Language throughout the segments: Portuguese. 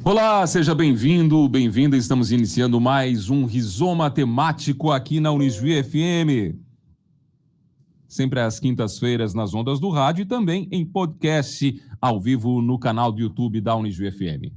Olá, seja bem-vindo, bem-vinda. Estamos iniciando mais um Rizoma Temático aqui na Unijuí FM. Sempre às quintas-feiras nas ondas do rádio e também em podcast ao vivo no canal do YouTube da Unijuí FM.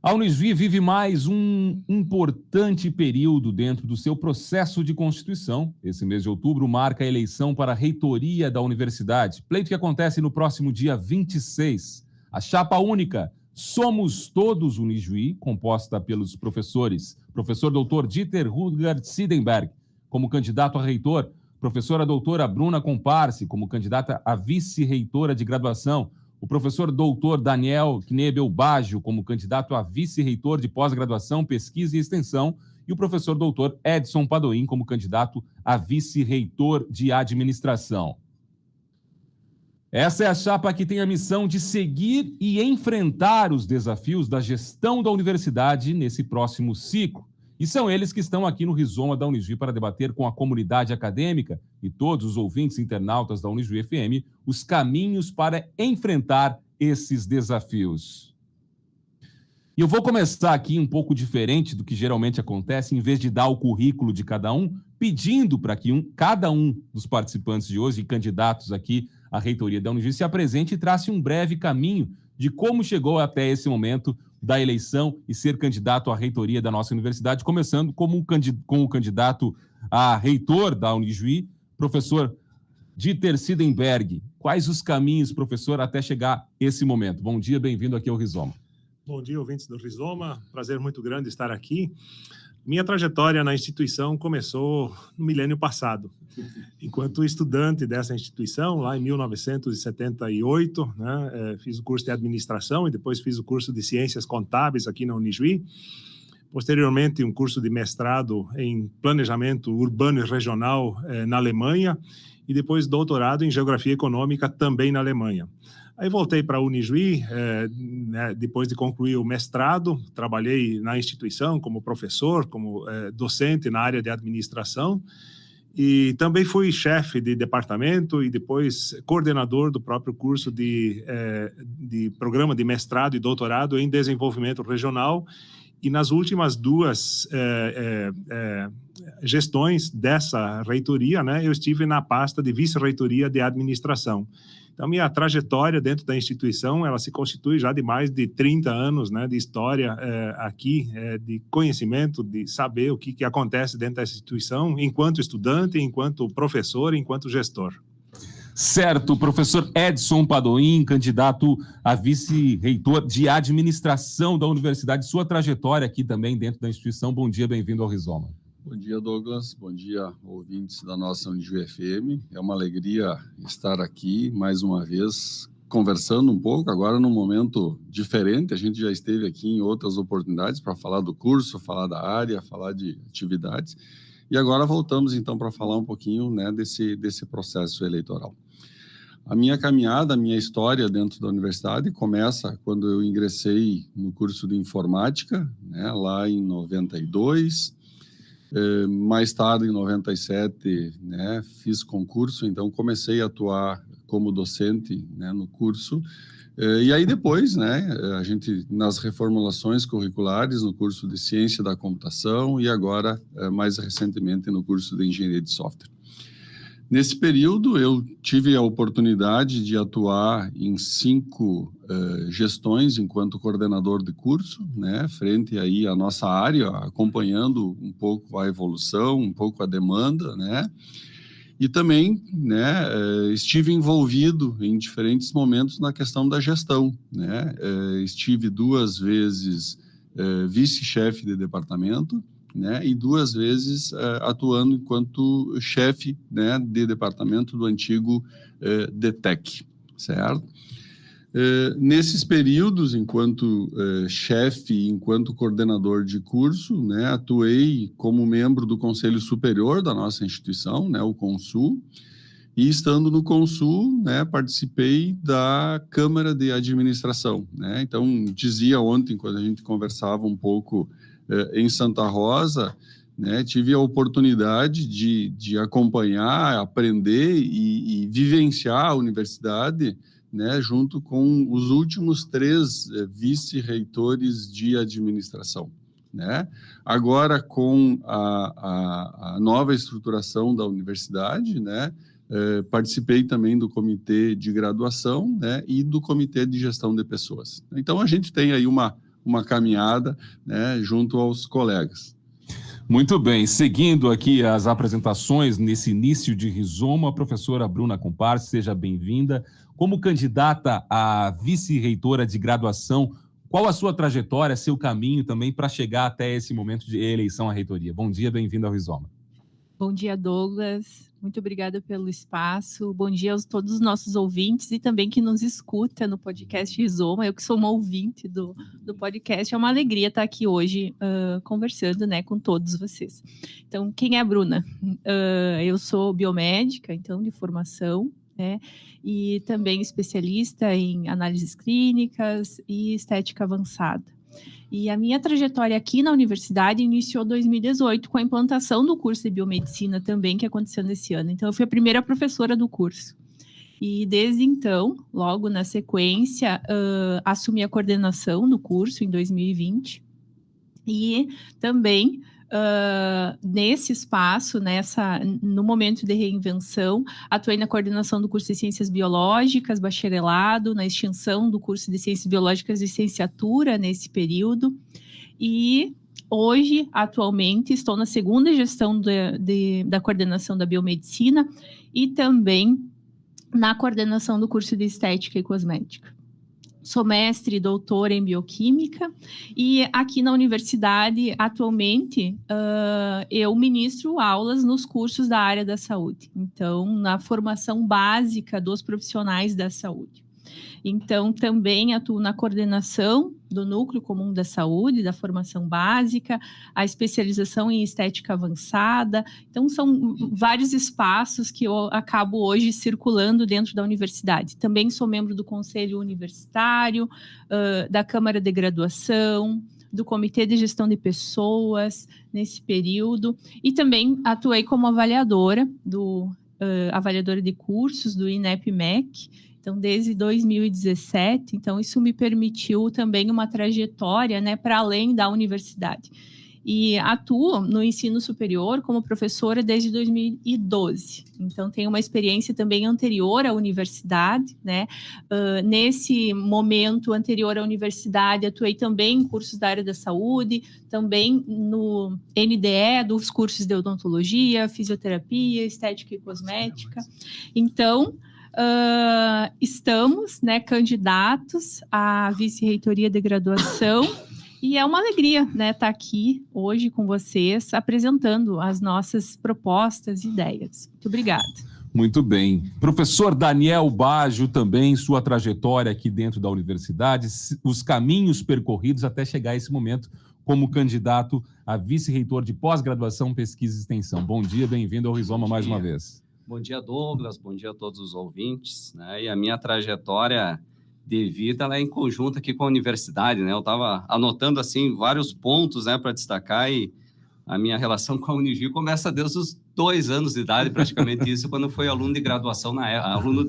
A Unijuí vive mais um importante período dentro do seu processo de constituição. Esse mês de outubro marca a eleição para a reitoria da universidade, pleito que acontece no próximo dia 26. A chapa única Somos Todos Unijuí, composta pelos professores, professor doutor Dieter Rudgard Siedenberg, como candidato a reitor, professora doutora Bruna Comparse, como candidata a vice-reitora de graduação, o professor doutor Daniel Knebel Baggio, como candidato a vice-reitor de pós-graduação, pesquisa e extensão, e o professor doutor Edson Padoim, como candidato a vice-reitor de administração. Essa é a chapa que tem a missão de seguir e enfrentar os desafios da gestão da universidade nesse próximo ciclo. E são eles que estão aqui no Rizoma da Unijuí para debater com a comunidade acadêmica e todos os ouvintes internautas da Unijuí FM os caminhos para enfrentar esses desafios. E eu vou começar aqui um pouco diferente do que geralmente acontece, em vez de dar o currículo de cada um, pedindo para que cada um dos participantes de hoje e candidatos aqui à reitoria da Unijuí se apresente e trace um breve caminho de como chegou até esse momento da eleição e ser candidato à reitoria da nossa universidade, começando com o candidato a reitor da Unijuí, professor Dieter Siedenberg. Quais os caminhos, professor, até chegar esse momento? Bom dia, bem-vindo aqui ao Rizoma. Bom dia, ouvintes do Rizoma. Prazer muito grande estar aqui. Minha trajetória na instituição começou no milênio passado. Enquanto estudante dessa instituição, lá em 1978, fiz o curso de administração e depois fiz o curso de ciências contábeis aqui na Unijuí. Posteriormente, um curso de mestrado em planejamento urbano e regional na Alemanha e depois doutorado em geografia econômica também na Alemanha. Aí voltei para a Unijuí, depois de concluir o mestrado, trabalhei na instituição como professor, como docente na área de administração e também fui chefe de departamento e depois coordenador do próprio curso de programa de mestrado e doutorado em desenvolvimento regional. E nas últimas duas gestões dessa reitoria, eu estive na pasta de vice-reitoria de administração. Então, minha trajetória dentro da instituição, ela se constitui já de mais de 30 anos, de história aqui, de conhecimento, de saber o que acontece dentro dessa instituição, enquanto estudante, enquanto professor, enquanto gestor. Certo, professor Edson Padoim, candidato a vice-reitor de administração da universidade, sua trajetória aqui também dentro da instituição. Bom dia, bem-vindo ao Rizoma. Bom dia, Douglas. Bom dia, ouvintes da nossa Unijuí FM. É uma alegria estar aqui mais uma vez, conversando um pouco, agora num momento diferente. A gente já esteve aqui em outras oportunidades para falar do curso, falar da área, falar de atividades. E agora voltamos, então, para falar um pouquinho desse processo eleitoral. A minha caminhada, a minha história dentro da universidade começa quando eu ingressei no curso de informática, lá em 92. Mais tarde, em 97, fiz concurso, então comecei a atuar como docente no curso. E aí depois, a gente nas reformulações curriculares, no curso de Ciência da Computação e agora, mais recentemente, no curso de Engenharia de Software. Nesse período, eu tive a oportunidade de atuar em 5 gestões enquanto coordenador de curso, frente aí à nossa área, acompanhando um pouco a evolução, um pouco a demanda, E também, estive envolvido em diferentes momentos na questão da gestão, Estive 2 vezes vice-chefe de departamento, e 2 vezes atuando enquanto chefe de departamento do antigo DETEC, certo? Nesses períodos, enquanto chefe, enquanto coordenador de curso, atuei como membro do Conselho Superior da nossa instituição, o CONSUL, e estando no CONSUL, participei da Câmara de Administração. Então, dizia ontem, quando a gente conversava um pouco em Santa Rosa, tive a oportunidade de acompanhar, aprender e vivenciar a universidade né, junto com os últimos 3 vice-reitores de administração, né? Agora, com a nova estruturação da universidade, né, participei também do comitê de graduação, né, e do comitê de gestão de pessoas. Então, a gente tem aí uma caminhada, né, junto aos colegas. Muito bem, seguindo aqui as apresentações nesse início de Rizoma, a professora Bruna Comparse, seja bem-vinda. Como candidata a vice-reitora de graduação, qual a sua trajetória, seu caminho também para chegar até esse momento de eleição à reitoria? Bom dia, bem-vindo ao Rizoma. Bom dia, Douglas. Muito obrigada pelo espaço. Bom dia a todos os nossos ouvintes e também que nos escuta no podcast Rizoma. Eu que sou uma ouvinte do podcast, é uma alegria estar aqui hoje conversando, né, com todos vocês. Então, quem é a Bruna? Eu sou biomédica, então, de formação, né, e também especialista em análises clínicas e estética avançada. E a minha trajetória aqui na universidade iniciou em 2018 com a implantação do curso de biomedicina também, que aconteceu nesse ano. Então, eu fui a primeira professora do curso. E desde então, logo na sequência, assumi a coordenação do curso em 2020. E também, nesse espaço, no momento de reinvenção, atuei na coordenação do curso de Ciências Biológicas, bacharelado, na extensão do curso de Ciências Biológicas de licenciatura nesse período. E hoje, atualmente, estou na segunda gestão da coordenação da biomedicina e também na coordenação do curso de Estética e Cosmética. Sou mestre e doutora em bioquímica e aqui na universidade, atualmente, eu ministro aulas nos cursos da área da saúde. Então, na formação básica dos profissionais da saúde. Então, também atuo na coordenação do Núcleo Comum da Saúde, da formação básica, a especialização em estética avançada. Então, são vários espaços que eu acabo hoje circulando dentro da universidade. Também sou membro do Conselho Universitário, da Câmara de Graduação, do Comitê de Gestão de Pessoas nesse período. E também atuei como avaliadora de cursos do INEP-MEC. Então, desde 2017, então isso me permitiu também uma trajetória, né, para além da universidade. E atuo no ensino superior como professora desde 2012. Então, tenho uma experiência também anterior à universidade, né? Nesse momento anterior à universidade, atuei também em cursos da área da saúde, também no NDE, dos cursos de odontologia, fisioterapia, estética e cosmética. Então, estamos, né, candidatos à vice-reitoria de graduação e é uma alegria, né, estar aqui hoje com vocês apresentando as nossas propostas e ideias. Muito obrigada. Muito bem. Professor Daniel Baggio, também sua trajetória aqui dentro da universidade, os caminhos percorridos até chegar a esse momento como candidato a vice-reitor de pós-graduação, pesquisa e extensão. Bom dia, bem-vindo ao Rizoma mais uma vez. Bom dia, Douglas. Bom dia a todos os ouvintes, né? E a minha trajetória de vida ela é em conjunto aqui com a universidade, né? Eu estava anotando assim vários pontos, né, para destacar e a minha relação com a Unijuí começa desde os 2 anos de idade, praticamente isso, quando fui aluno de graduação, aluno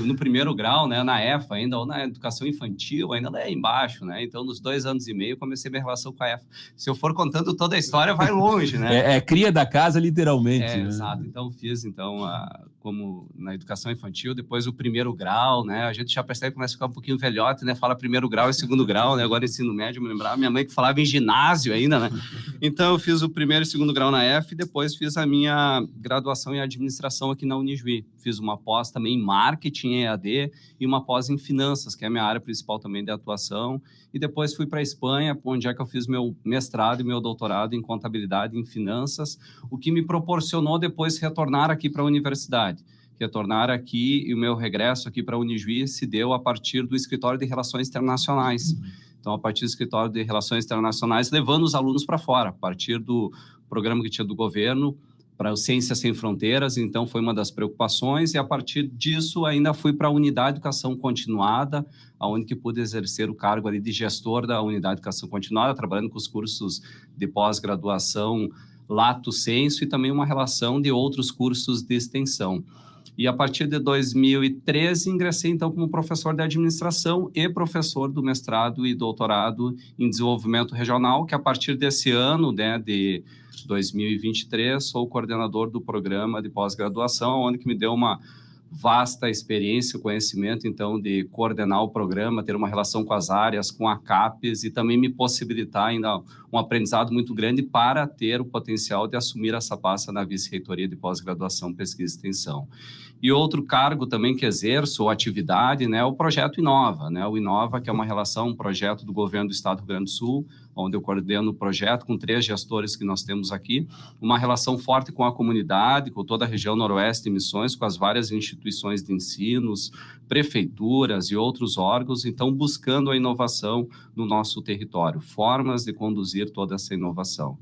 no primeiro grau, né, na EFA ainda, ou na educação infantil, ainda lá embaixo, né, então nos 2 anos e meio comecei minha relação com a EFA. Se eu for contando toda a história, vai longe, né? É cria da casa, literalmente. Né? Exato, então fiz, como na educação infantil, depois o primeiro grau, né, a gente já percebe que começa a ficar um pouquinho velhote, né, fala primeiro grau e segundo grau, né, agora ensino médio, me lembrava, minha mãe que falava em ginásio ainda, né, então eu fiz o primeiro e segundo grau na EFA e depois fiz a minha graduação em administração aqui na Unijuí. Fiz uma pós também em marketing EAD e uma pós em finanças, que é a minha área principal também de atuação. E depois fui para a Espanha, onde é que eu fiz meu mestrado e meu doutorado em contabilidade e em finanças, o que me proporcionou depois retornar aqui para a universidade. Retornar aqui e o meu regresso aqui para a Unijuí se deu a partir do Escritório de Relações Internacionais. Então, a partir do Escritório de Relações Internacionais, levando os alunos para fora, a partir do programa que tinha do governo, para o Ciências Sem Fronteiras, então foi uma das preocupações, e a partir disso ainda fui para a Unidade de Educação Continuada, onde que pude exercer o cargo ali de gestor da Unidade de Educação Continuada, trabalhando com os cursos de pós-graduação Lato Sensu e também uma relação de outros cursos de extensão. E a partir de 2013, ingressei, então, como professor de administração e professor do mestrado e doutorado em desenvolvimento regional, que a partir desse ano, né, de 2023, sou coordenador do programa de pós-graduação, onde que me deu uma vasta experiência, conhecimento, então, de coordenar o programa, ter uma relação com as áreas, com a CAPES, e também me possibilitar ainda um aprendizado muito grande para ter o potencial de assumir essa pasta na vice-reitoria de pós-graduação, pesquisa e extensão. E outro cargo também que exerço, ou atividade, né, é o projeto Inova, né, o Inova, que é uma relação, um projeto do governo do Estado do Rio Grande do Sul, onde eu coordeno o projeto com 3 gestores que nós temos aqui, uma relação forte com a comunidade, com toda a região noroeste de Missões, com as várias instituições de ensinos, prefeituras e outros órgãos, então buscando a inovação no nosso território, formas de conduzir toda essa inovação.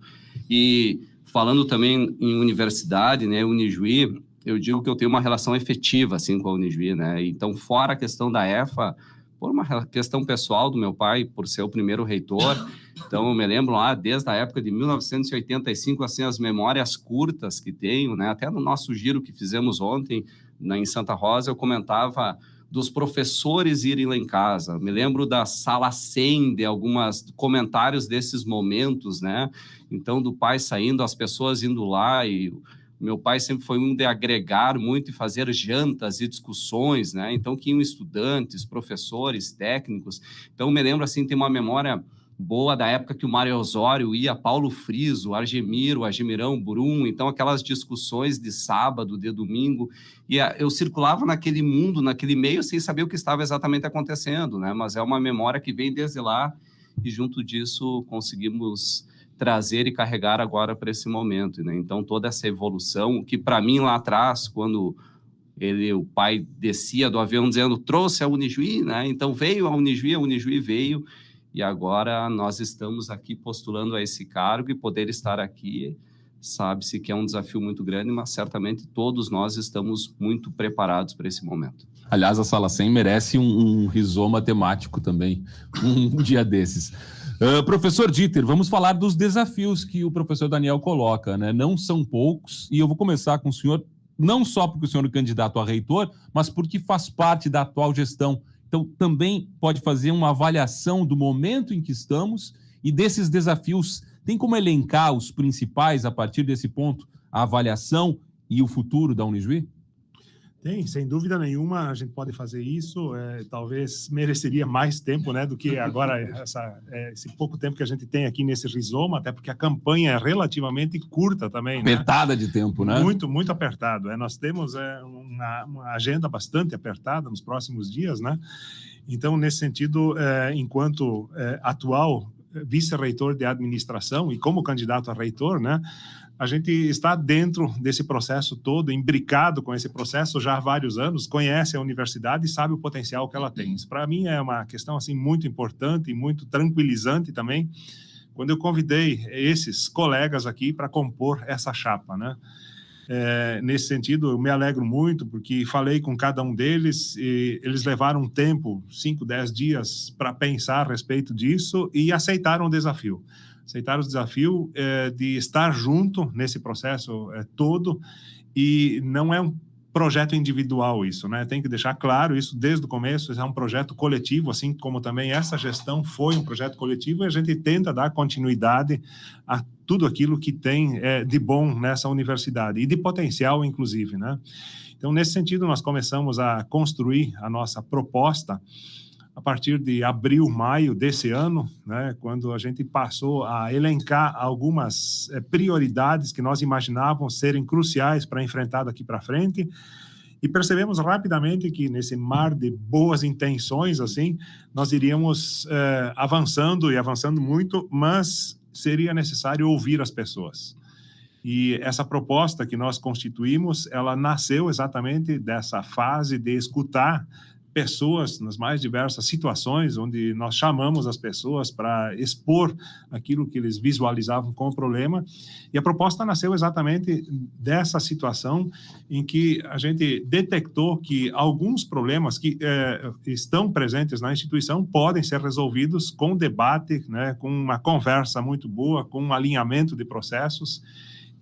E falando também em universidade, né, Unijuí, eu digo que eu tenho uma relação efetiva assim, com a Unijuí, né? Então, fora a questão da EFA, por uma questão pessoal do meu pai, por ser o primeiro reitor, então eu me lembro lá, desde a época de 1985, assim, as memórias curtas que tenho, né? Até no nosso giro que fizemos ontem, em Santa Rosa, eu comentava dos professores irem lá em casa, me lembro da sala 100, de alguns comentários desses momentos, né? Então, do pai saindo, as pessoas indo lá e... Meu pai sempre foi um de agregar muito e fazer jantas e discussões, né? Então, que iam estudantes, professores, técnicos. Então, me lembro, assim, tem uma memória boa da época que o Mário Osório ia, Paulo Friso, Argemiro, Argemirão, Brum, então aquelas discussões de sábado, de domingo, e eu circulava naquele mundo, naquele meio, sem saber o que estava exatamente acontecendo, né? Mas é uma memória que vem desde lá e, junto disso, conseguimos trazer e carregar agora para esse momento, né? Então, toda essa evolução, que para mim lá atrás, quando o pai descia do avião dizendo, trouxe a Unijuí, né? Então, veio a Unijuí veio, e agora nós estamos aqui postulando a esse cargo, e poder estar aqui, sabe-se que é um desafio muito grande, mas certamente todos nós estamos muito preparados para esse momento. Aliás, a Sala 100 merece um rizoma temático também, um dia desses. Professor Dieter, vamos falar dos desafios que o professor Daniel coloca, né? Não são poucos, e eu vou começar com o senhor, não só porque o senhor é candidato a reitor, mas porque faz parte da atual gestão. Então, também pode fazer uma avaliação do momento em que estamos e desses desafios. Tem como elencar os principais, a partir desse ponto, a avaliação e o futuro da Unijuí? Tem, sem dúvida nenhuma, a gente pode fazer isso. Talvez mereceria mais tempo, né, do que agora esse pouco tempo que a gente tem aqui nesse rizoma, até porque a campanha é relativamente curta também. Apertada, né? De tempo, né? Muito, muito apertado. Nós temos uma agenda bastante apertada nos próximos dias, né? Então, nesse sentido, enquanto atual vice-reitor de administração e como candidato a reitor, né, a gente está dentro desse processo todo, imbricado com esse processo já há vários anos, conhece a universidade e sabe o potencial que ela tem. Isso, para mim, é uma questão assim, muito importante e muito tranquilizante também, quando eu convidei esses colegas aqui para compor essa chapa, né? Nesse sentido, eu me alegro muito, porque falei com cada um deles, e eles levaram um tempo, 5, 10 dias, para pensar a respeito disso e aceitaram o desafio. Aceitaram o desafio de estar junto nesse processo todo, e não é um projeto individual isso, né? Tem que deixar claro isso desde o começo, é um projeto coletivo, assim como também essa gestão foi um projeto coletivo, e a gente tenta dar continuidade a tudo aquilo que tem de bom nessa universidade, e de potencial, inclusive, né? Então, nesse sentido, nós começamos a construir a nossa proposta a partir de abril, maio desse ano, né, quando a gente passou a elencar algumas prioridades que nós imaginávamos serem cruciais para enfrentar daqui para frente, e percebemos rapidamente que nesse mar de boas intenções, assim, nós iríamos avançando e avançando muito, mas seria necessário ouvir as pessoas. E essa proposta que nós constituímos, ela nasceu exatamente dessa fase de escutar pessoas nas mais diversas situações, onde nós chamamos as pessoas para expor aquilo que eles visualizavam como problema, e a proposta nasceu exatamente dessa situação em que a gente detectou que alguns problemas que estão presentes na instituição podem ser resolvidos com debate, né, com uma conversa muito boa, com um alinhamento de processos,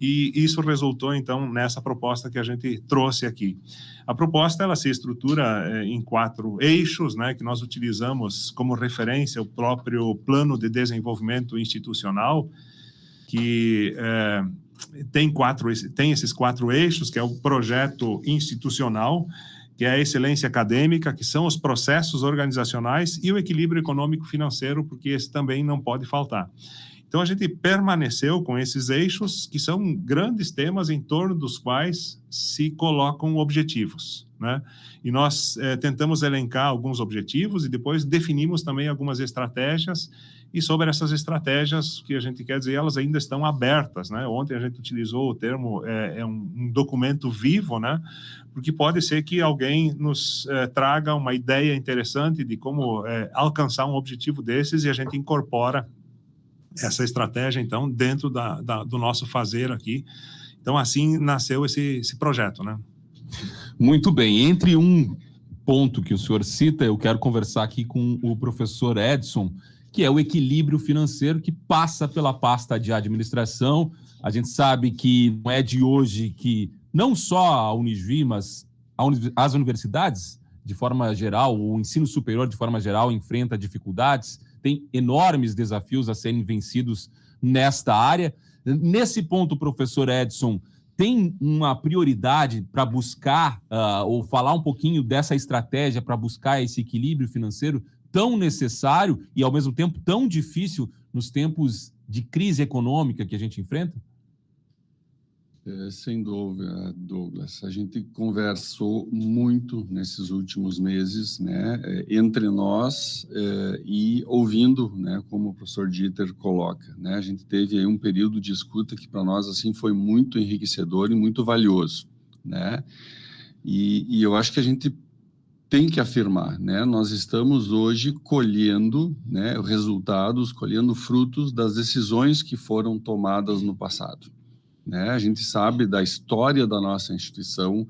e isso resultou, então, nessa proposta que a gente trouxe aqui. A proposta, ela se estrutura em 4 eixos, né, que nós utilizamos como referência o próprio Plano de Desenvolvimento Institucional, que tem esses 4 eixos, que é o projeto institucional, que é a excelência acadêmica, que são os processos organizacionais e o equilíbrio econômico-financeiro, porque esse também não pode faltar. Então, a gente permaneceu com esses eixos, que são grandes temas em torno dos quais se colocam objetivos, né? E nós tentamos elencar alguns objetivos e depois definimos também algumas estratégias, e sobre essas estratégias, que a gente quer dizer, elas ainda estão abertas, né? Ontem a gente utilizou o termo, um documento vivo, né? Porque pode ser que alguém nos traga uma ideia interessante de como alcançar um objetivo desses, e a gente incorpora essa estratégia, então, dentro do nosso fazer aqui. Então, assim nasceu esse projeto, né? Muito bem. Entre um ponto que o senhor cita, eu quero conversar aqui com o professor Edson, que é o equilíbrio financeiro, que passa pela pasta de administração. A gente sabe que não é de hoje que não só a Unijuí, mas as universidades, de forma geral, o ensino superior, de forma geral, enfrenta dificuldades, tem enormes desafios a serem vencidos nesta área. Nesse ponto, professor Edson, tem uma prioridade para buscar, ou falar um pouquinho dessa estratégia para buscar esse equilíbrio financeiro tão necessário e, ao mesmo tempo, tão difícil nos tempos de crise econômica que a gente enfrenta? Sem dúvida, Douglas. A gente conversou muito nesses últimos meses, né, entre nós e ouvindo, né, como o professor Dieter coloca, né, a gente teve aí um período de escuta que para nós assim foi muito enriquecedor e muito valioso, né, e eu acho que a gente tem que afirmar, né, nós estamos hoje colhendo, né, resultados, colhendo frutos das decisões que foram tomadas no passado. Né? A gente sabe da história da nossa instituição,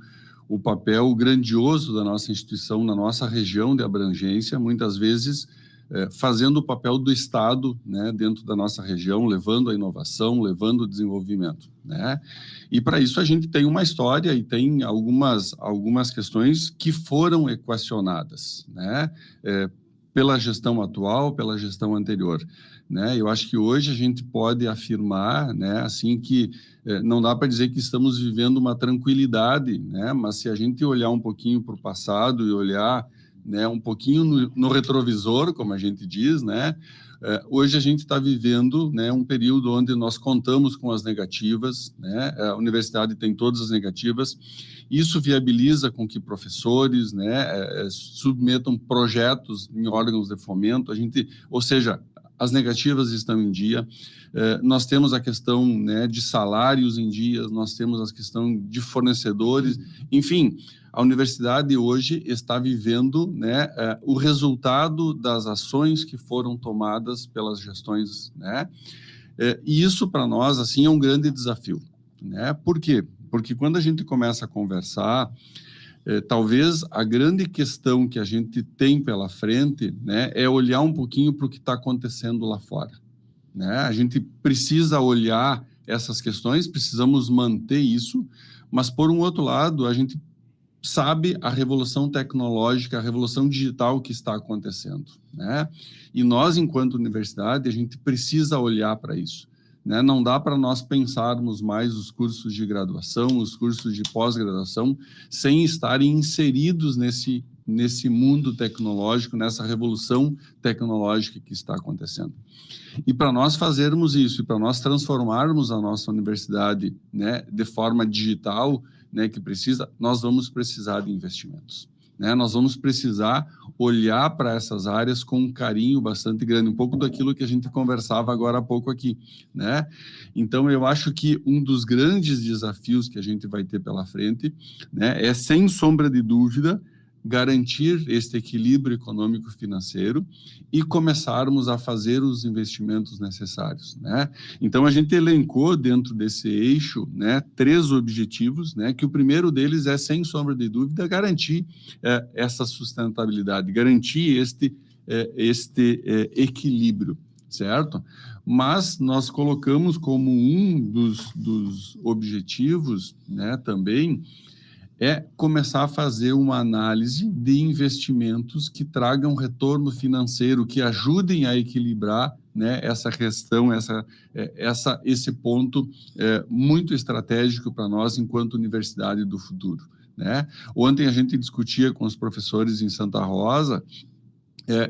o papel grandioso da nossa instituição na nossa região de abrangência, muitas vezes fazendo o papel do Estado, né, dentro da nossa região, levando a inovação, levando o desenvolvimento. Né? E para isso a gente tem uma história e tem algumas questões que foram equacionadas, né, pela gestão atual, pela gestão anterior. Né? Eu acho que hoje a gente pode afirmar, né, assim, que não dá para dizer que estamos vivendo uma tranquilidade, né? Mas se a gente olhar um pouquinho para o passado e olhar, né, um pouquinho no retrovisor, como a gente diz, né, hoje a gente está vivendo, né, um período onde nós contamos com as negativas, né, a universidade tem todas as negativas, isso viabiliza com que professores, né, submetam projetos em órgãos de fomento, ou seja, as negativas estão em dia, nós temos a questão, né, de salários em dia, nós temos a questão de fornecedores, enfim, a universidade hoje está vivendo, né, o resultado das ações que foram tomadas pelas gestões, né, e isso para nós, assim, é um grande desafio, né, por quê? Porque quando a gente começa a conversar, talvez a grande questão que a gente tem pela frente, né, é olhar um pouquinho para o que está acontecendo lá fora. Né? A gente precisa olhar essas questões, precisamos manter isso, mas, por um outro lado, a gente sabe a revolução tecnológica, a revolução digital que está acontecendo. Né? E nós, enquanto universidade, a gente precisa olhar para isso. Né? Não dá para nós pensarmos mais os cursos de graduação, os cursos de pós-graduação, sem estarem inseridos nesse mundo tecnológico, nessa revolução tecnológica que está acontecendo. E para nós fazermos isso, e para nós transformarmos a nossa universidade, né, de forma digital, né, que precisa, nós vamos precisar de investimentos. Né? Nós vamos precisar olhar para essas áreas com um carinho bastante grande, um pouco daquilo que a gente conversava agora há pouco aqui. Né? Então, eu acho que um dos grandes desafios que a gente vai ter pela frente, né, é, sem sombra de dúvida, garantir este equilíbrio econômico-financeiro e começarmos a fazer os investimentos necessários, né? Então, a gente elencou dentro desse eixo, né, 3 objetivos, né, que o primeiro deles é, sem sombra de dúvida, garantir essa sustentabilidade, garantir este equilíbrio, certo? mas nós colocamos como um dos objetivos, né, também, é começar a fazer uma análise de investimentos que tragam retorno financeiro, que ajudem a equilibrar, né, essa questão, esse ponto muito estratégico para nós enquanto Universidade do Futuro, né? Ontem a gente discutia com os professores em Santa Rosa,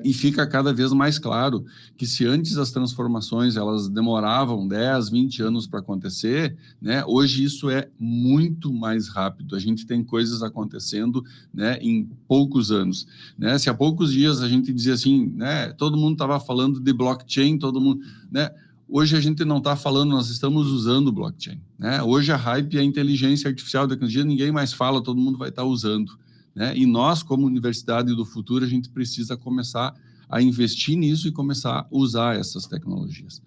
e fica cada vez mais claro que se antes as transformações elas demoravam 10, 20 anos para acontecer, né, hoje isso é muito mais rápido. A gente tem coisas acontecendo, né, em poucos anos. Né? Se há poucos dias a gente dizia assim, né, todo mundo estava falando de blockchain, todo mundo, né? Hoje a gente não está falando, nós estamos usando blockchain. Né? Hoje a hype é a inteligência artificial, daqui a um dia ninguém mais fala, todo mundo vai estar usando. Né? E nós, como Universidade do Futuro, a gente precisa começar a investir nisso e começar a usar essas tecnologias.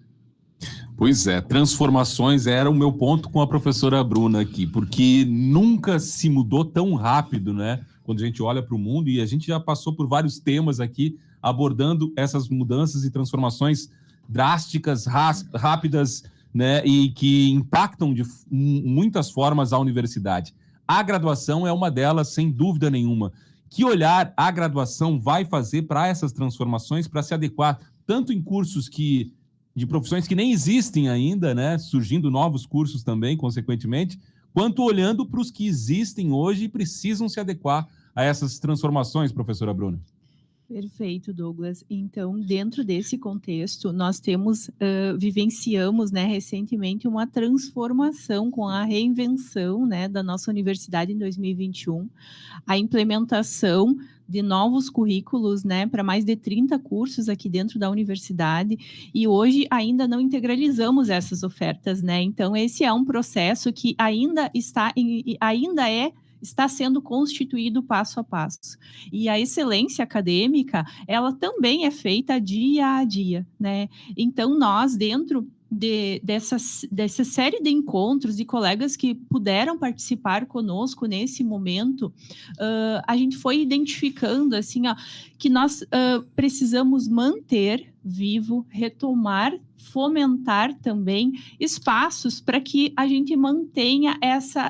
Pois é, transformações era o meu ponto com a professora Bruna aqui, porque nunca se mudou tão rápido, né? Quando a gente olha para o mundo, e a gente já passou por vários temas aqui, abordando essas mudanças e transformações drásticas, rápidas, né? E que impactam de muitas formas a universidade. A graduação é uma delas, sem dúvida nenhuma. Que olhar a graduação vai fazer para essas transformações, para se adequar tanto em cursos de profissões que nem existem ainda, né? Surgindo novos cursos também, consequentemente, quanto olhando para os que existem hoje e precisam se adequar a essas transformações, professora Bruna? Perfeito, Douglas. Então, dentro desse contexto, nós vivenciamos, né, recentemente uma transformação com a reinvenção, né, da nossa universidade em 2021, a implementação de novos currículos, né, para mais de 30 cursos aqui dentro da universidade, e hoje ainda não integralizamos essas ofertas, né? Então, esse é um processo que está sendo constituído passo a passo. E a excelência acadêmica, ela também é feita dia a dia, né? Então, nós, dentro dessa série de encontros e colegas que puderam participar conosco nesse momento, a gente foi identificando, assim, que nós precisamos manter vivo, retomar, fomentar também espaços para que a gente mantenha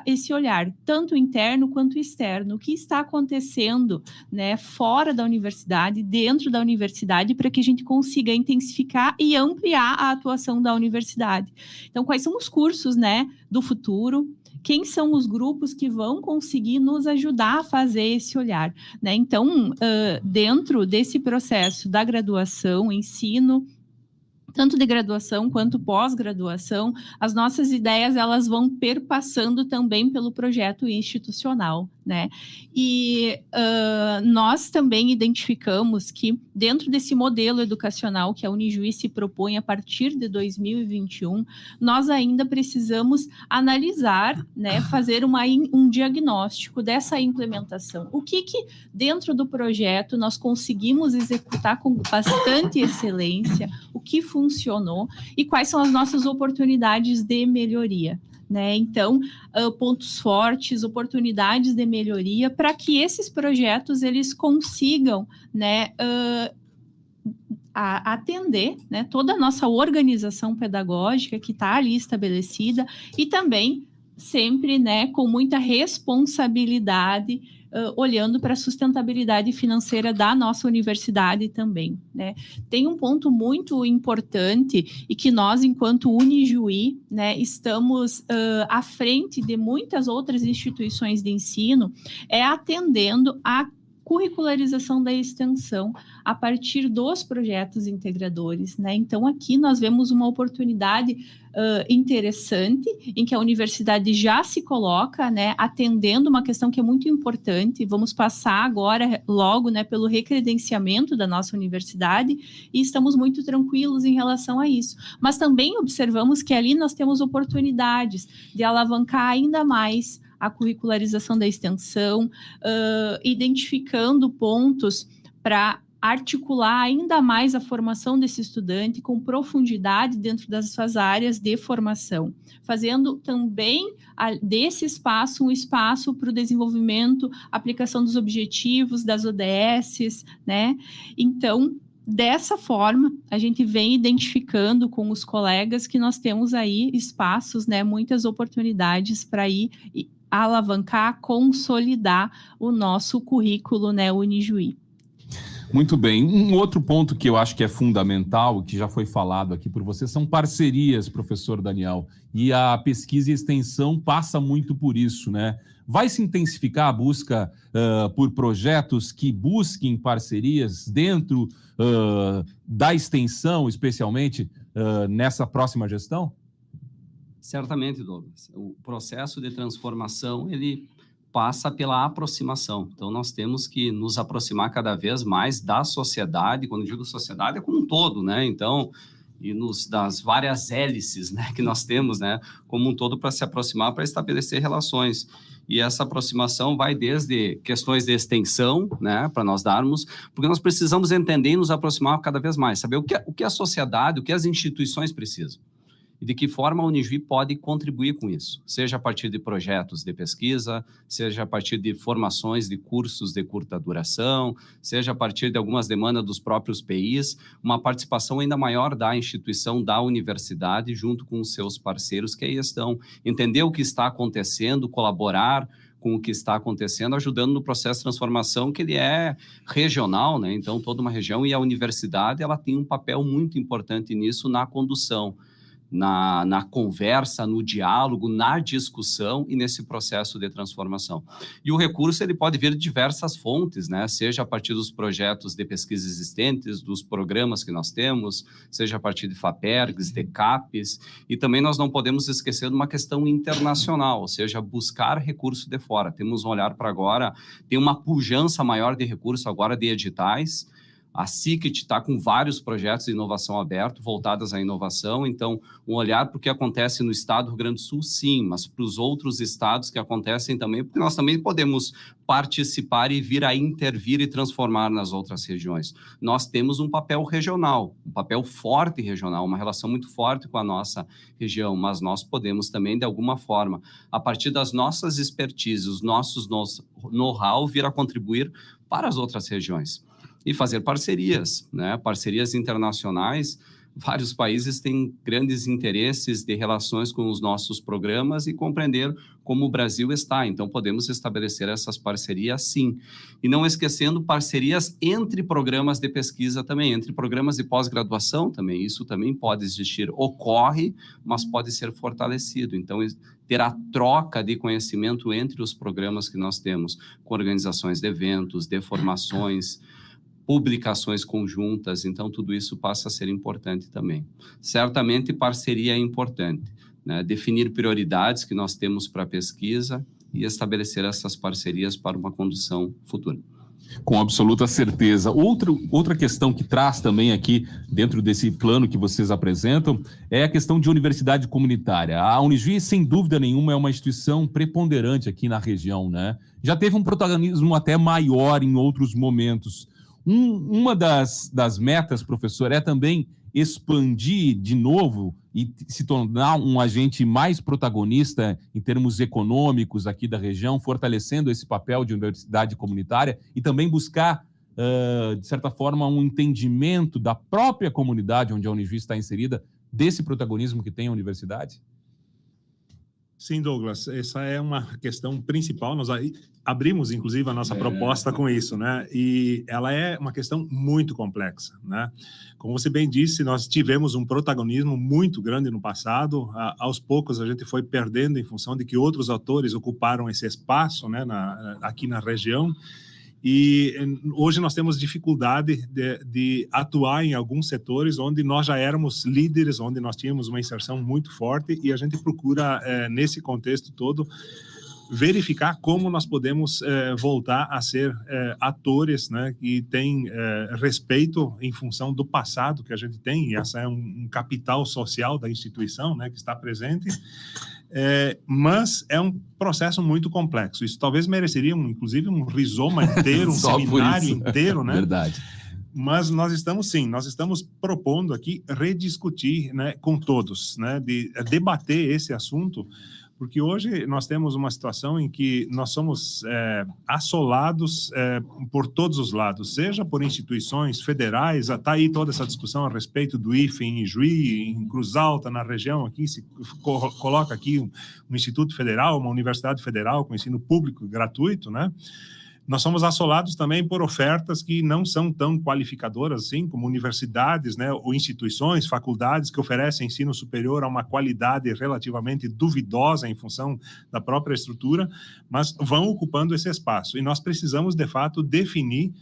esse olhar, tanto interno quanto externo, o que está acontecendo, né, fora da universidade, dentro da universidade, para que a gente consiga intensificar e ampliar a atuação da universidade. Então, quais são os cursos, né, do futuro? Quem são os grupos que vão conseguir nos ajudar a fazer esse olhar, né? Então, dentro desse processo da graduação, ensino, tanto de graduação quanto pós-graduação, as nossas ideias elas vão perpassando também pelo projeto institucional, né? E nós também identificamos que dentro desse modelo educacional que a Unijuí se propõe a partir de 2021, nós ainda precisamos analisar, né, fazer um diagnóstico dessa implementação. O que dentro do projeto nós conseguimos executar com bastante excelência, o que funcionou e quais são as nossas oportunidades de melhoria, né? Então, pontos fortes, oportunidades de melhoria para que esses projetos eles consigam, né, atender, né, toda a nossa organização pedagógica que está ali estabelecida e também sempre, né, com muita responsabilidade, olhando para a sustentabilidade financeira da nossa universidade também, né? Tem um ponto muito importante e que nós, enquanto Unijuí, né, estamos à frente de muitas outras instituições de ensino, é atendendo a curricularização da extensão a partir dos projetos integradores, né? Então, aqui nós vemos uma oportunidade interessante, em que a universidade já se coloca, né, atendendo uma questão que é muito importante. Vamos passar agora, logo, né, pelo recredenciamento da nossa universidade, e estamos muito tranquilos em relação a isso. Mas também observamos que ali nós temos oportunidades de alavancar ainda mais a curricularização da extensão, identificando pontos para articular ainda mais a formação desse estudante com profundidade dentro das suas áreas de formação, fazendo também desse espaço um espaço para o desenvolvimento, aplicação dos objetivos, das ODSs, né? Então, dessa forma, a gente vem identificando com os colegas que nós temos aí espaços, né, muitas oportunidades para ir alavancar, consolidar o nosso currículo, né, Unijuí. Muito bem. Um outro ponto que eu acho que é fundamental, que já foi falado aqui por você, são parcerias, professor Daniel. E a pesquisa e extensão passa muito por isso, né? Vai se intensificar a busca por projetos que busquem parcerias dentro da extensão, especialmente nessa próxima gestão? Certamente, Douglas. O processo de transformação, ele passa pela aproximação. Então, nós temos que nos aproximar cada vez mais da sociedade. Quando digo sociedade, é como um todo, né? Então, e das várias hélices, né, que nós temos, né, como um todo, para se aproximar, para estabelecer relações. E essa aproximação vai desde questões de extensão, né, para nós darmos, porque nós precisamos entender e nos aproximar cada vez mais, saber o que a sociedade, o que as instituições precisam. E de que forma a Unijuí pode contribuir com isso, seja a partir de projetos de pesquisa, seja a partir de formações de cursos de curta duração, seja a partir de algumas demandas dos próprios PIs, uma participação ainda maior da instituição, da universidade, junto com os seus parceiros que aí estão, entender o que está acontecendo, colaborar com o que está acontecendo, ajudando no processo de transformação, que ele é regional, né? Então, toda uma região, e a universidade ela tem um papel muito importante nisso, na condução, na conversa, no diálogo, na discussão e nesse processo de transformação. E o recurso ele pode vir de diversas fontes, né? Seja a partir dos projetos de pesquisa existentes, dos programas que nós temos, seja a partir de FAPERGs, de CAPES, e também nós não podemos esquecer de uma questão internacional, ou seja, buscar recurso de fora. Temos um olhar para agora, tem uma pujança maior de recurso agora de editais. A CICT está com vários projetos de inovação aberto, voltados à inovação, então, um olhar para o que acontece no estado do Rio Grande do Sul, sim, mas para os outros estados que acontecem também, porque nós também podemos participar e vir a intervir e transformar nas outras regiões. Nós temos um papel regional, um papel forte regional, uma relação muito forte com a nossa região, mas nós podemos também, de alguma forma, a partir das nossas expertises, os nossos know-how, vir a contribuir para as outras regiões. E fazer parcerias, né? Parcerias internacionais. Vários países têm grandes interesses de relações com os nossos programas e compreender como o Brasil está. Então, podemos estabelecer essas parcerias, sim. E não esquecendo parcerias entre programas de pesquisa também, entre programas de pós-graduação também. Isso também pode existir. Ocorre, mas pode ser fortalecido. Então, ter a troca de conhecimento entre os programas que nós temos, com organizações de eventos, de formações, publicações conjuntas, então tudo isso passa a ser importante também. Certamente parceria é importante, né? Definir prioridades que nós temos para a pesquisa e estabelecer essas parcerias para uma condução futura. Com absoluta certeza. Outra questão que traz também aqui, dentro desse plano que vocês apresentam, é a questão de universidade comunitária. A Unijuí, sem dúvida nenhuma, é uma instituição preponderante aqui na região, né? Já teve um protagonismo até maior em outros momentos. Uma das metas, professor, é também expandir de novo e se tornar um agente mais protagonista em termos econômicos aqui da região, fortalecendo esse papel de universidade comunitária e também buscar, de certa forma, um entendimento da própria comunidade onde a Unijuí está inserida, desse protagonismo que tem a universidade? Sim, Douglas, essa é uma questão principal. Nós abrimos, inclusive, a nossa proposta com isso, né? E ela é uma questão muito complexa, né? Como você bem disse, nós tivemos um protagonismo muito grande no passado. Aos poucos, a gente foi perdendo em função de que outros atores ocuparam esse espaço, né, aqui na região. E hoje nós temos dificuldade de atuar em alguns setores onde nós já éramos líderes, onde nós tínhamos uma inserção muito forte, e a gente procura, nesse contexto todo, verificar como nós podemos voltar a ser atores, né, que têm respeito em função do passado que a gente tem, e essa é um capital social da instituição, né, que está presente. Mas é um processo muito complexo. Isso talvez mereceria, inclusive, um rizoma inteiro, um seminário inteiro, né? Verdade. Mas nós estamos propondo aqui rediscutir, né, com todos, né, de debater esse assunto, Porque hoje nós temos uma situação em que nós somos assolados por todos os lados, seja por instituições federais, está aí toda essa discussão a respeito do IFE em Ijuí, em Cruz Alta, na região aqui, se coloca aqui um instituto federal, uma universidade federal com ensino público gratuito, né? Nós somos assolados também por ofertas que não são tão qualificadoras assim, como universidades, né, ou instituições, faculdades que oferecem ensino superior a uma qualidade relativamente duvidosa em função da própria estrutura, mas vão ocupando esse espaço. E nós precisamos, de fato, definir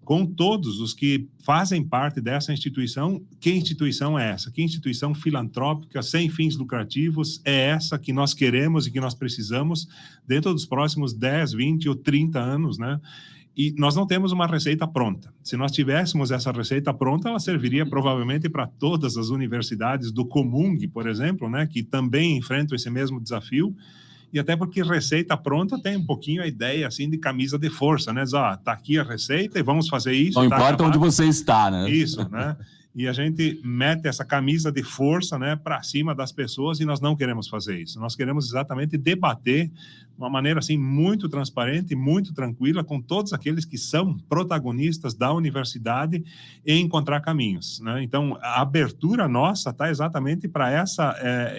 com todos os que fazem parte dessa instituição, que instituição é essa? Que instituição filantrópica, sem fins lucrativos, é essa que nós queremos e que nós precisamos dentro dos próximos 10, 20 ou 30 anos, né? E nós não temos uma receita pronta. Se nós tivéssemos essa receita pronta, ela serviria provavelmente para todas as universidades do Comung, por exemplo, né? Que também enfrentam esse mesmo desafio. E até porque receita pronta tem um pouquinho a ideia, assim, de camisa de força, né? Diz, tá aqui a receita e vamos fazer isso. Não importa onde você está, né? Isso, né? E a gente mete essa camisa de força, né, para cima das pessoas, e nós não queremos fazer isso. Nós queremos exatamente debater de uma maneira assim muito transparente, muito tranquila, com todos aqueles que são protagonistas da universidade e encontrar caminhos, né? Então, a abertura nossa está exatamente para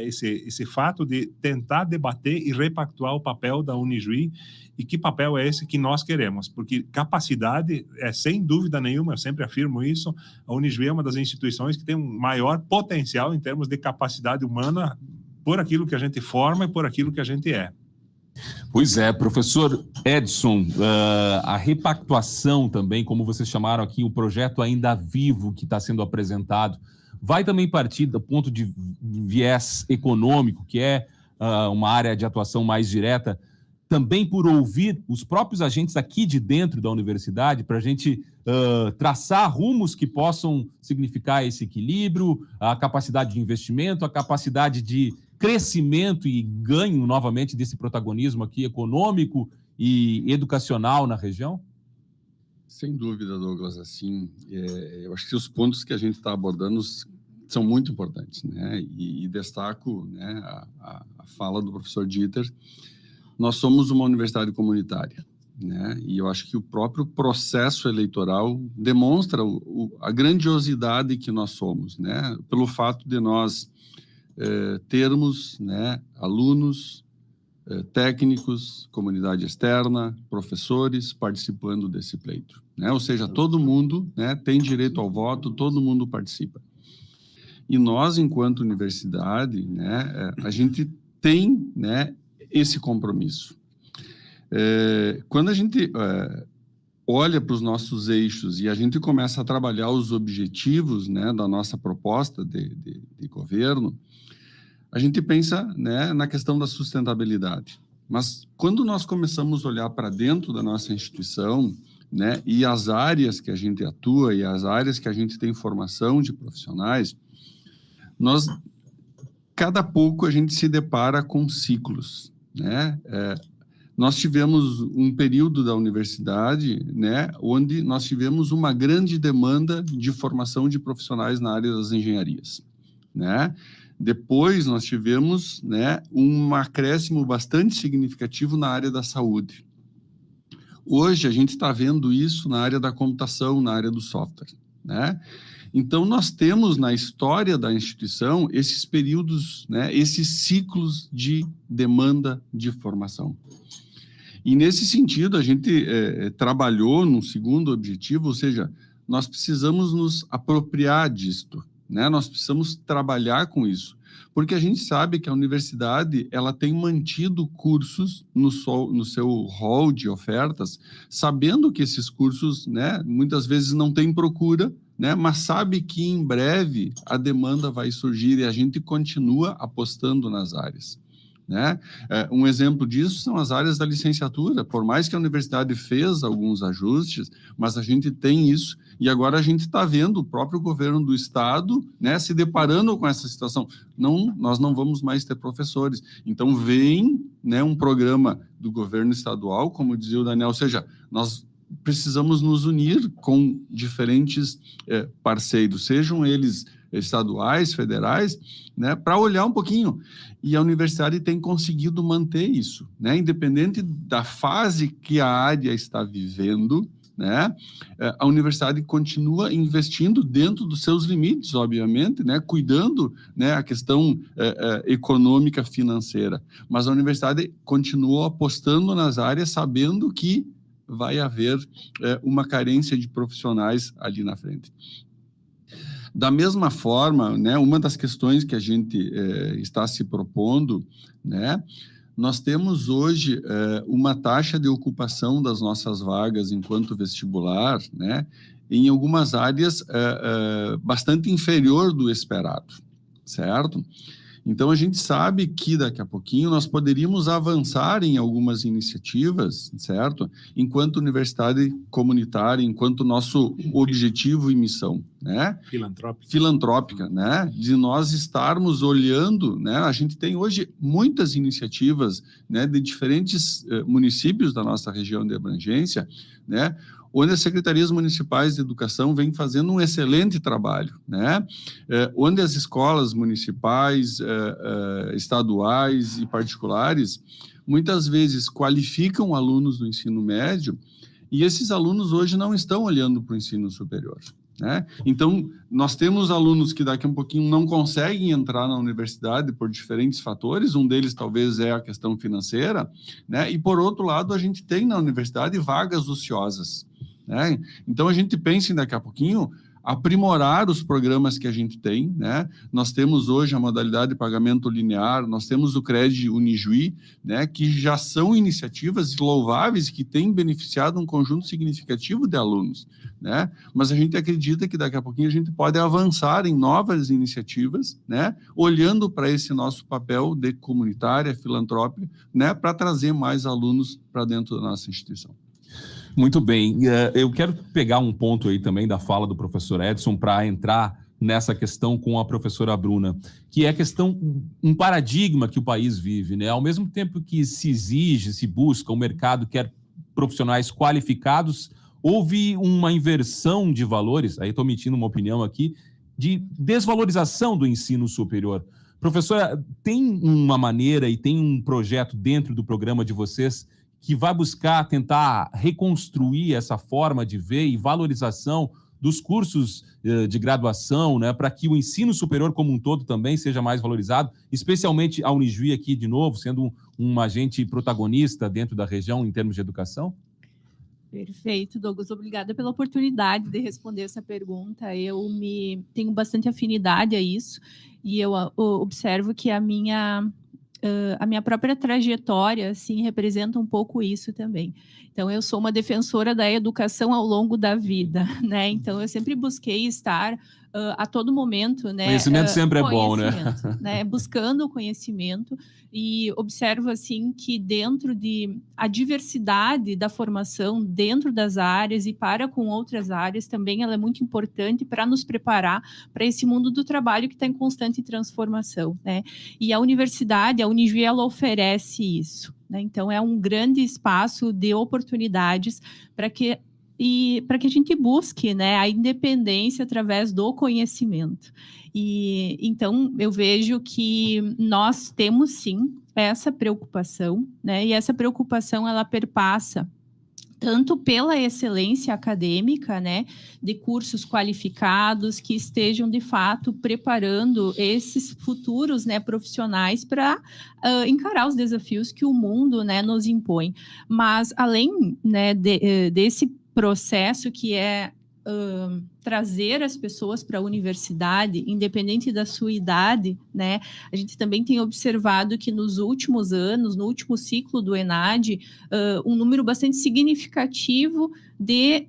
esse fato de tentar debater e repactuar o papel da Unijuí. E que papel é esse que nós queremos? Porque capacidade, sem dúvida nenhuma, eu sempre afirmo isso, a Unijuí é uma das instituições que tem um maior potencial em termos de capacidade humana por aquilo que a gente forma e por aquilo que a gente é. Pois é, professor Edson, a repactuação também, como vocês chamaram aqui, o projeto ainda vivo que está sendo apresentado, vai também partir do ponto de viés econômico, que é uma área de atuação mais direta, também por ouvir os próprios agentes aqui de dentro da universidade, para a gente traçar rumos que possam significar esse equilíbrio, a capacidade de investimento, a capacidade de crescimento e ganho, novamente, desse protagonismo aqui econômico e educacional na região? Sem dúvida, Douglas. Assim, eu acho que os pontos que a gente está abordando são muito importantes, né? E destaco, né, a fala do professor Dieter. Nós somos uma universidade comunitária, né? E eu acho que o próprio processo eleitoral demonstra a grandiosidade que nós somos, né? Pelo fato de nós termos, né, alunos, técnicos, comunidade externa, professores participando desse pleito, né? Ou seja, todo mundo, né, tem direito ao voto, todo mundo participa. E nós, enquanto universidade, né, a gente tem, né, esse compromisso. Quando a gente olha para os nossos eixos e a gente começa a trabalhar os objetivos, né, da nossa proposta de governo, a gente pensa, né, na questão da sustentabilidade. Mas quando nós começamos a olhar para dentro da nossa instituição, né, e as áreas que a gente atua e as áreas que a gente tem formação de profissionais, cada pouco a gente se depara com ciclos, né? Nós tivemos um período da universidade, né, onde nós tivemos uma grande demanda de formação de profissionais na área das engenharias, né? Depois nós tivemos, né, um acréscimo bastante significativo na área da saúde. Hoje a gente está vendo isso na área da computação, na área do software, né? Então, nós temos na história da instituição esses períodos, né, esses ciclos de demanda de formação. E, nesse sentido, a gente trabalhou num segundo objetivo, ou seja, nós precisamos nos apropriar disto, né? Nós precisamos trabalhar com isso, porque a gente sabe que a universidade ela tem mantido cursos no seu hall de ofertas, sabendo que esses cursos, né, muitas vezes não têm procura, né, mas sabe que em breve a demanda vai surgir e a gente continua apostando nas áreas, né? Um exemplo disso são as áreas da licenciatura. Por mais que a universidade fez alguns ajustes, mas a gente tem isso e agora a gente está vendo o próprio governo do estado, né, se deparando com essa situação. Nós não vamos mais ter professores. Então vem, né, um programa do governo estadual, como dizia o Daniel, ou seja, nós precisamos nos unir com diferentes parceiros, sejam eles estaduais, federais, né, para olhar um pouquinho. E a universidade tem conseguido manter isso, né, independente da fase que a área está vivendo, né, a universidade continua investindo dentro dos seus limites, obviamente, né, cuidando, né, a questão econômica, financeira, mas a universidade continua apostando nas áreas, sabendo que vai haver uma carência de profissionais ali na frente. Da mesma forma, né, uma das questões que a gente está se propondo, né, nós temos hoje uma taxa de ocupação das nossas vagas enquanto vestibular, né, em algumas áreas bastante inferior do esperado, certo? Então, a gente sabe que daqui a pouquinho nós poderíamos avançar em algumas iniciativas, certo? Enquanto universidade comunitária, enquanto nosso objetivo e missão, né? Filantrópica, né? De nós estarmos olhando, né? A gente tem hoje muitas iniciativas, né, de diferentes municípios da nossa região de abrangência, né, onde as secretarias municipais de educação vêm fazendo um excelente trabalho, né? Onde as escolas municipais, estaduais e particulares, muitas vezes qualificam alunos do ensino médio, e esses alunos hoje não estão olhando para o ensino superior, né? Então, nós temos alunos que daqui a um pouquinho não conseguem entrar na universidade por diferentes fatores, um deles talvez é a questão financeira, né? E por outro lado, a gente tem na universidade vagas ociosas, né? Então, a gente pensa em daqui a pouquinho aprimorar os programas que a gente tem, né? Nós temos hoje a modalidade de pagamento linear, nós temos o Cred Unijuí, né, que já são iniciativas louváveis que têm beneficiado um conjunto significativo de alunos, né? Mas a gente acredita que daqui a pouquinho a gente pode avançar em novas iniciativas, né, olhando para esse nosso papel de comunitária, filantrópica, né, para trazer mais alunos para dentro da nossa instituição. Muito bem. Eu quero pegar um ponto aí também da fala do professor Edson para entrar nessa questão com a professora Bruna, que é a questão, um paradigma que o país vive, né? Ao mesmo tempo que se exige, se busca, o mercado quer profissionais qualificados, houve uma inversão de valores, aí estou emitindo uma opinião aqui, de desvalorização do ensino superior. Professora, tem uma maneira e tem um projeto dentro do programa de vocês que vai buscar tentar reconstruir essa forma de ver e valorização dos cursos de graduação, né, para que o ensino superior como um todo também seja mais valorizado, especialmente a Unijuí aqui, de novo, sendo um agente protagonista dentro da região em termos de educação? Perfeito, Douglas. Obrigada pela oportunidade de responder essa pergunta. Eu tenho bastante afinidade a isso e eu observo que a minha própria trajetória, assim, representa um pouco isso também. Então, eu sou uma defensora da educação ao longo da vida, né? Então, eu sempre busquei estar a todo momento, né? Conhecimento sempre é bom, né? Buscando o conhecimento e observo, assim, que dentro a diversidade da formação dentro das áreas e para com outras áreas também ela é muito importante para nos preparar para esse mundo do trabalho que está em constante transformação, né? E a universidade, a Unijuí, ela oferece isso, né? Então, é um grande espaço de oportunidades para que a gente busque, né, a independência através do conhecimento. E então eu vejo que nós temos sim essa preocupação, né, e essa preocupação ela perpassa tanto pela excelência acadêmica, né, de cursos qualificados que estejam, de fato, preparando esses futuros, né, profissionais para encarar os desafios que o mundo, né, nos impõe. Mas, além, né, desse processo que é trazer as pessoas para a universidade, independente da sua idade, né? A gente também tem observado que nos últimos anos, no último ciclo do ENAD, um número bastante significativo de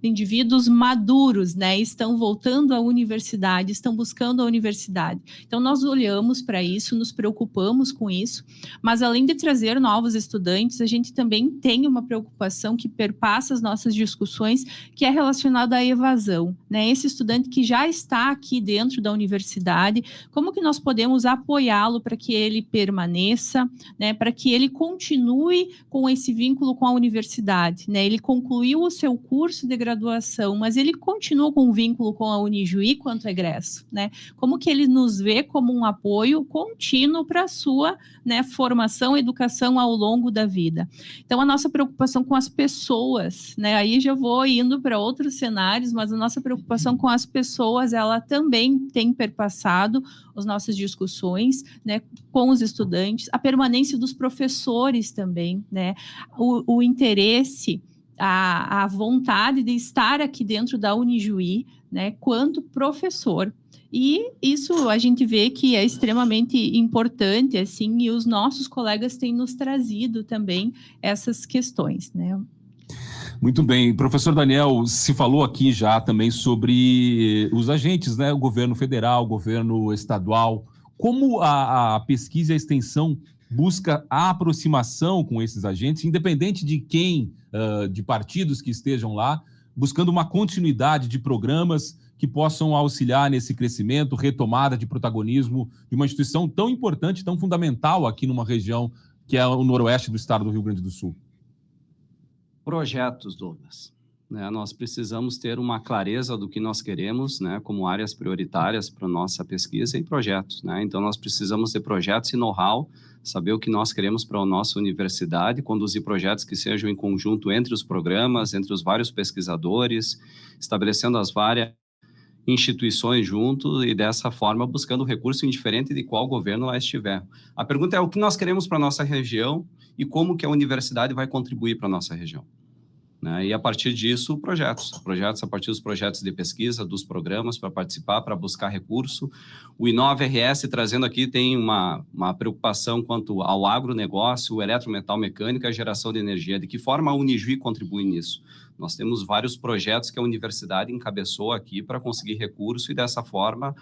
indivíduos maduros, né, estão voltando à universidade, estão buscando a universidade. Então, nós olhamos para isso, nos preocupamos com isso, mas além de trazer novos estudantes, a gente também tem uma preocupação que perpassa as nossas discussões, que é relacionada à evasão, né? Esse estudante que já está aqui dentro da universidade, como que nós podemos apoiá-lo para que ele permaneça, né, para que ele continue com esse vínculo com a universidade, né? Ele concluiu o seu curso de graduação pós-graduação, mas ele continua com um vínculo com a Unijuí quanto egresso, né? Como que ele nos vê como um apoio contínuo para a sua, né, formação e educação ao longo da vida. Então, a nossa preocupação com as pessoas, né? Aí já vou indo para outros cenários, mas a nossa preocupação com as pessoas, ela também tem perpassado as nossas discussões, né, com os estudantes, a permanência dos professores também, né, o interesse, a vontade de estar aqui dentro da Unijuí, né, quanto professor. E isso a gente vê que é extremamente importante, assim, e os nossos colegas têm nos trazido também essas questões, né. Muito bem. Professor Daniel, se falou aqui já também sobre os agentes, né? O governo federal, o governo estadual. Como a pesquisa e a extensão busca a aproximação com esses agentes, independente de quem, de partidos que estejam lá, buscando uma continuidade de programas que possam auxiliar nesse crescimento, retomada de protagonismo de uma instituição tão importante, tão fundamental aqui numa região que é o noroeste do estado do Rio Grande do Sul? Projetos, Douglas. Nós precisamos ter uma clareza do que nós queremos, né, como áreas prioritárias para a nossa pesquisa e projetos, né? Então, nós precisamos ter projetos e know-how, saber o que nós queremos para a nossa universidade, conduzir projetos que sejam em conjunto entre os programas, entre os vários pesquisadores, estabelecendo as várias instituições junto e, dessa forma, buscando recurso indiferente de qual governo lá estiver. A pergunta é o que nós queremos para a nossa região e como que a universidade vai contribuir para a nossa região. Né? E, a partir disso, projetos, a partir dos projetos de pesquisa, dos programas para participar, para buscar recurso. O Inova-RS, trazendo aqui, tem uma preocupação quanto ao agronegócio, eletrometal mecânica, a geração de energia. De que forma a Unijuí contribui nisso? Nós temos vários projetos que a universidade encabeçou aqui para conseguir recurso e, dessa forma,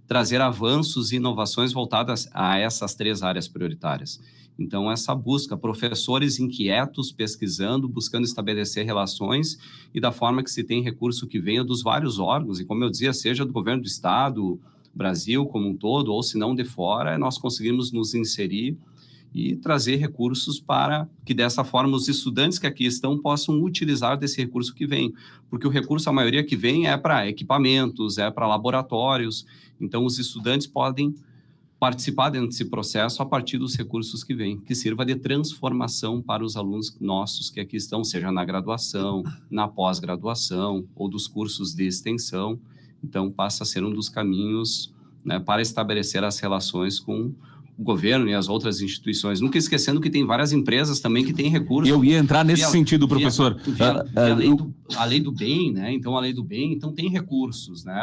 trazer avanços e inovações voltadas a essas 3 áreas prioritárias. Então, essa busca, professores inquietos, pesquisando, buscando estabelecer relações e da forma que se tem recurso que venha dos vários órgãos, e como eu dizia, seja do governo do estado, Brasil como um todo, ou se não de fora, nós conseguimos nos inserir e trazer recursos para que, dessa forma, os estudantes que aqui estão possam utilizar desse recurso que vem. Porque o recurso, a maioria que vem, é para equipamentos, é para laboratórios. Então, os estudantes podem participar dentro desse processo a partir dos recursos que vêm, que sirva de transformação para os alunos nossos que aqui estão, seja na graduação, na pós-graduação ou dos cursos de extensão. Então, passa a ser um dos caminhos, né, para estabelecer as relações com o governo e as outras instituições. Nunca esquecendo que tem várias empresas também que têm recursos. Eu ia entrar nesse sentido, professor. A lei do bem, né? Então, a lei do bem, então tem recursos, né?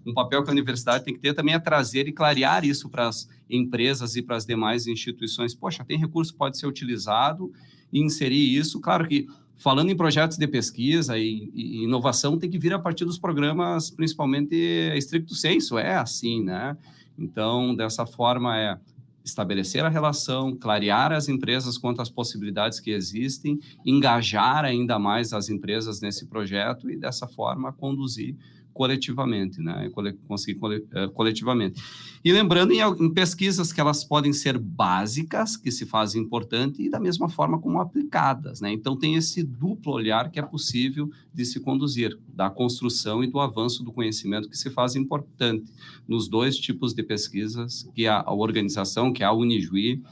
Um papel que a universidade tem que ter também é trazer e clarear isso para as empresas e para as demais instituições. Poxa, tem recurso, pode ser utilizado e inserir isso. Claro que, falando em projetos de pesquisa e inovação, tem que vir a partir dos programas, principalmente stricto sensu, é assim, né? Então, dessa forma, estabelecer a relação, clarear as empresas quanto às possibilidades que existem, engajar ainda mais as empresas nesse projeto e, dessa forma, conduzir coletivamente, né? Conseguir coletivamente. E lembrando em pesquisas que elas podem ser básicas, que se fazem importante, e da mesma forma como aplicadas, né? Então, tem esse duplo olhar que é possível de se conduzir, da construção e do avanço do conhecimento que se faz importante nos 2 tipos de pesquisas que a organização, que a Unijuí,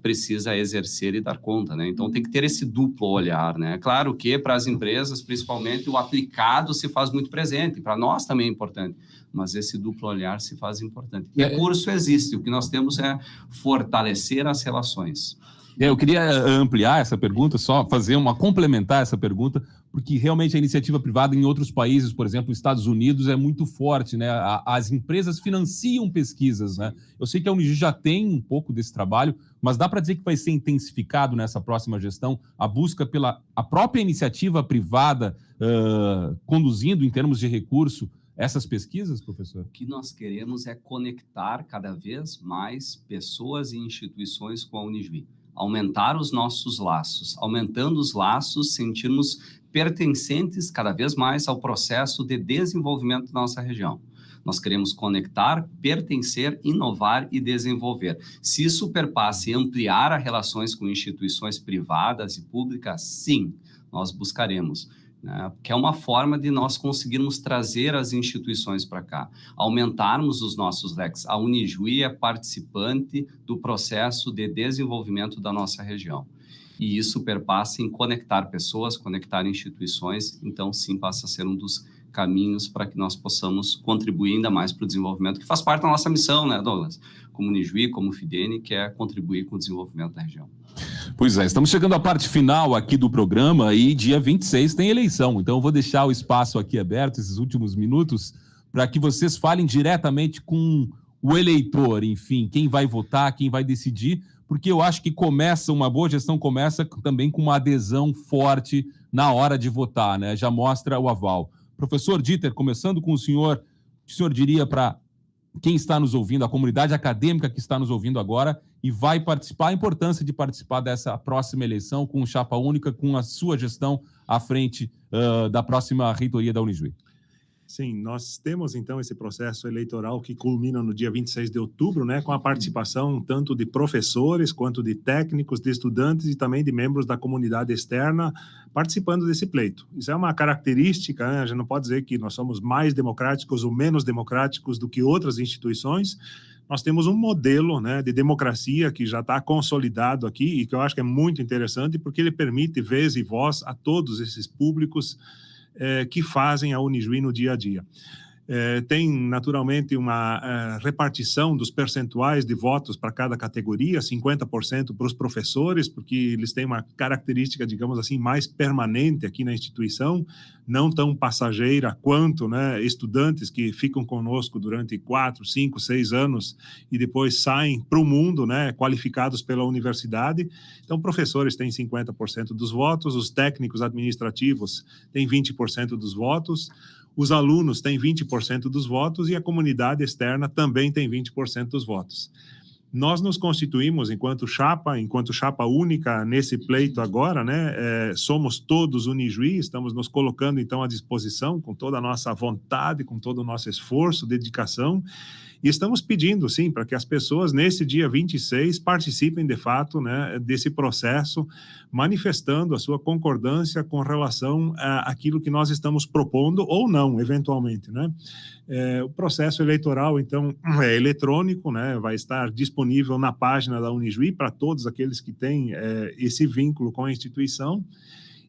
precisa exercer e dar conta, né? Então, tem que ter esse duplo olhar, né? Claro que, para as empresas, principalmente, o aplicado se faz muito presente, para nós também é importante, mas esse duplo olhar se faz importante. Recurso existe, o que nós temos é fortalecer as relações. Eu queria ampliar essa pergunta, só complementar essa pergunta, porque realmente a iniciativa privada em outros países, por exemplo, nos Estados Unidos, é muito forte, né? As empresas financiam pesquisas, né? Eu sei que a Unijuí já tem um pouco desse trabalho, mas dá para dizer que vai ser intensificado nessa próxima gestão a busca pela a própria iniciativa privada conduzindo em termos de recurso essas pesquisas, professor? O que nós queremos é conectar cada vez mais pessoas e instituições com a Unijuí. Aumentar os nossos laços. Aumentando os laços, sentirmos pertencentes cada vez mais ao processo de desenvolvimento da nossa região. Nós queremos conectar, pertencer, inovar e desenvolver. Se isso perpassa e ampliar as relações com instituições privadas e públicas, sim, nós buscaremos. né? Que é uma forma de nós conseguirmos trazer as instituições para cá, aumentarmos os nossos leques. A Unijuí é participante do processo de desenvolvimento da nossa região. E isso perpassa em conectar pessoas, conectar instituições, então sim passa a ser um dos caminhos para que nós possamos contribuir ainda mais para o desenvolvimento, que faz parte da nossa missão, né, Douglas? Como Unijuí, como Fidene, que é contribuir com o desenvolvimento da região. Pois é, estamos chegando à parte final aqui do programa e dia 26 tem eleição, então eu vou deixar o espaço aqui aberto, esses últimos minutos, para que vocês falem diretamente com o eleitor, enfim, quem vai votar, quem vai decidir, porque eu acho que uma boa gestão começa também com uma adesão forte na hora de votar, né? Já mostra o aval. Professor Dieter, começando com o senhor diria para quem está nos ouvindo, a comunidade acadêmica que está nos ouvindo agora e vai participar, a importância de participar dessa próxima eleição com chapa única, com a sua gestão à frente da próxima reitoria da Unijuí? Sim, nós temos então esse processo eleitoral que culmina no dia 26 de outubro, né, com a participação tanto de professores, quanto de técnicos, de estudantes e também de membros da comunidade externa participando desse pleito. Isso é uma característica, né, a gente não pode dizer que nós somos mais democráticos ou menos democráticos do que outras instituições. Nós temos um modelo, né, de democracia que já está consolidado aqui e que eu acho que é muito interessante porque ele permite vez e voz a todos esses públicos que fazem a Unijuí no dia a dia. Tem, naturalmente, uma repartição dos percentuais de votos para cada categoria, 50% para os professores, porque eles têm uma característica, digamos assim, mais permanente aqui na instituição, não tão passageira quanto, né, estudantes que ficam conosco durante 4, 5, 6 anos e depois saem para o mundo, né, qualificados pela universidade. Então, professores têm 50% dos votos, os técnicos administrativos têm 20% dos votos, os alunos têm 20% dos votos e a comunidade externa também tem 20% dos votos. Nós nos constituímos enquanto chapa única nesse pleito agora, né? Somos todos Unijuí, estamos nos colocando então à disposição com toda a nossa vontade, com todo o nosso esforço, dedicação, e estamos pedindo, sim, para que as pessoas nesse dia 26 participem de fato, né, desse processo, manifestando a sua concordância com relação àquilo que nós estamos propondo ou não, eventualmente, né? O processo eleitoral, então, é eletrônico, né? Vai estar disponível na página da Unijuí para todos aqueles que têm esse vínculo com a instituição.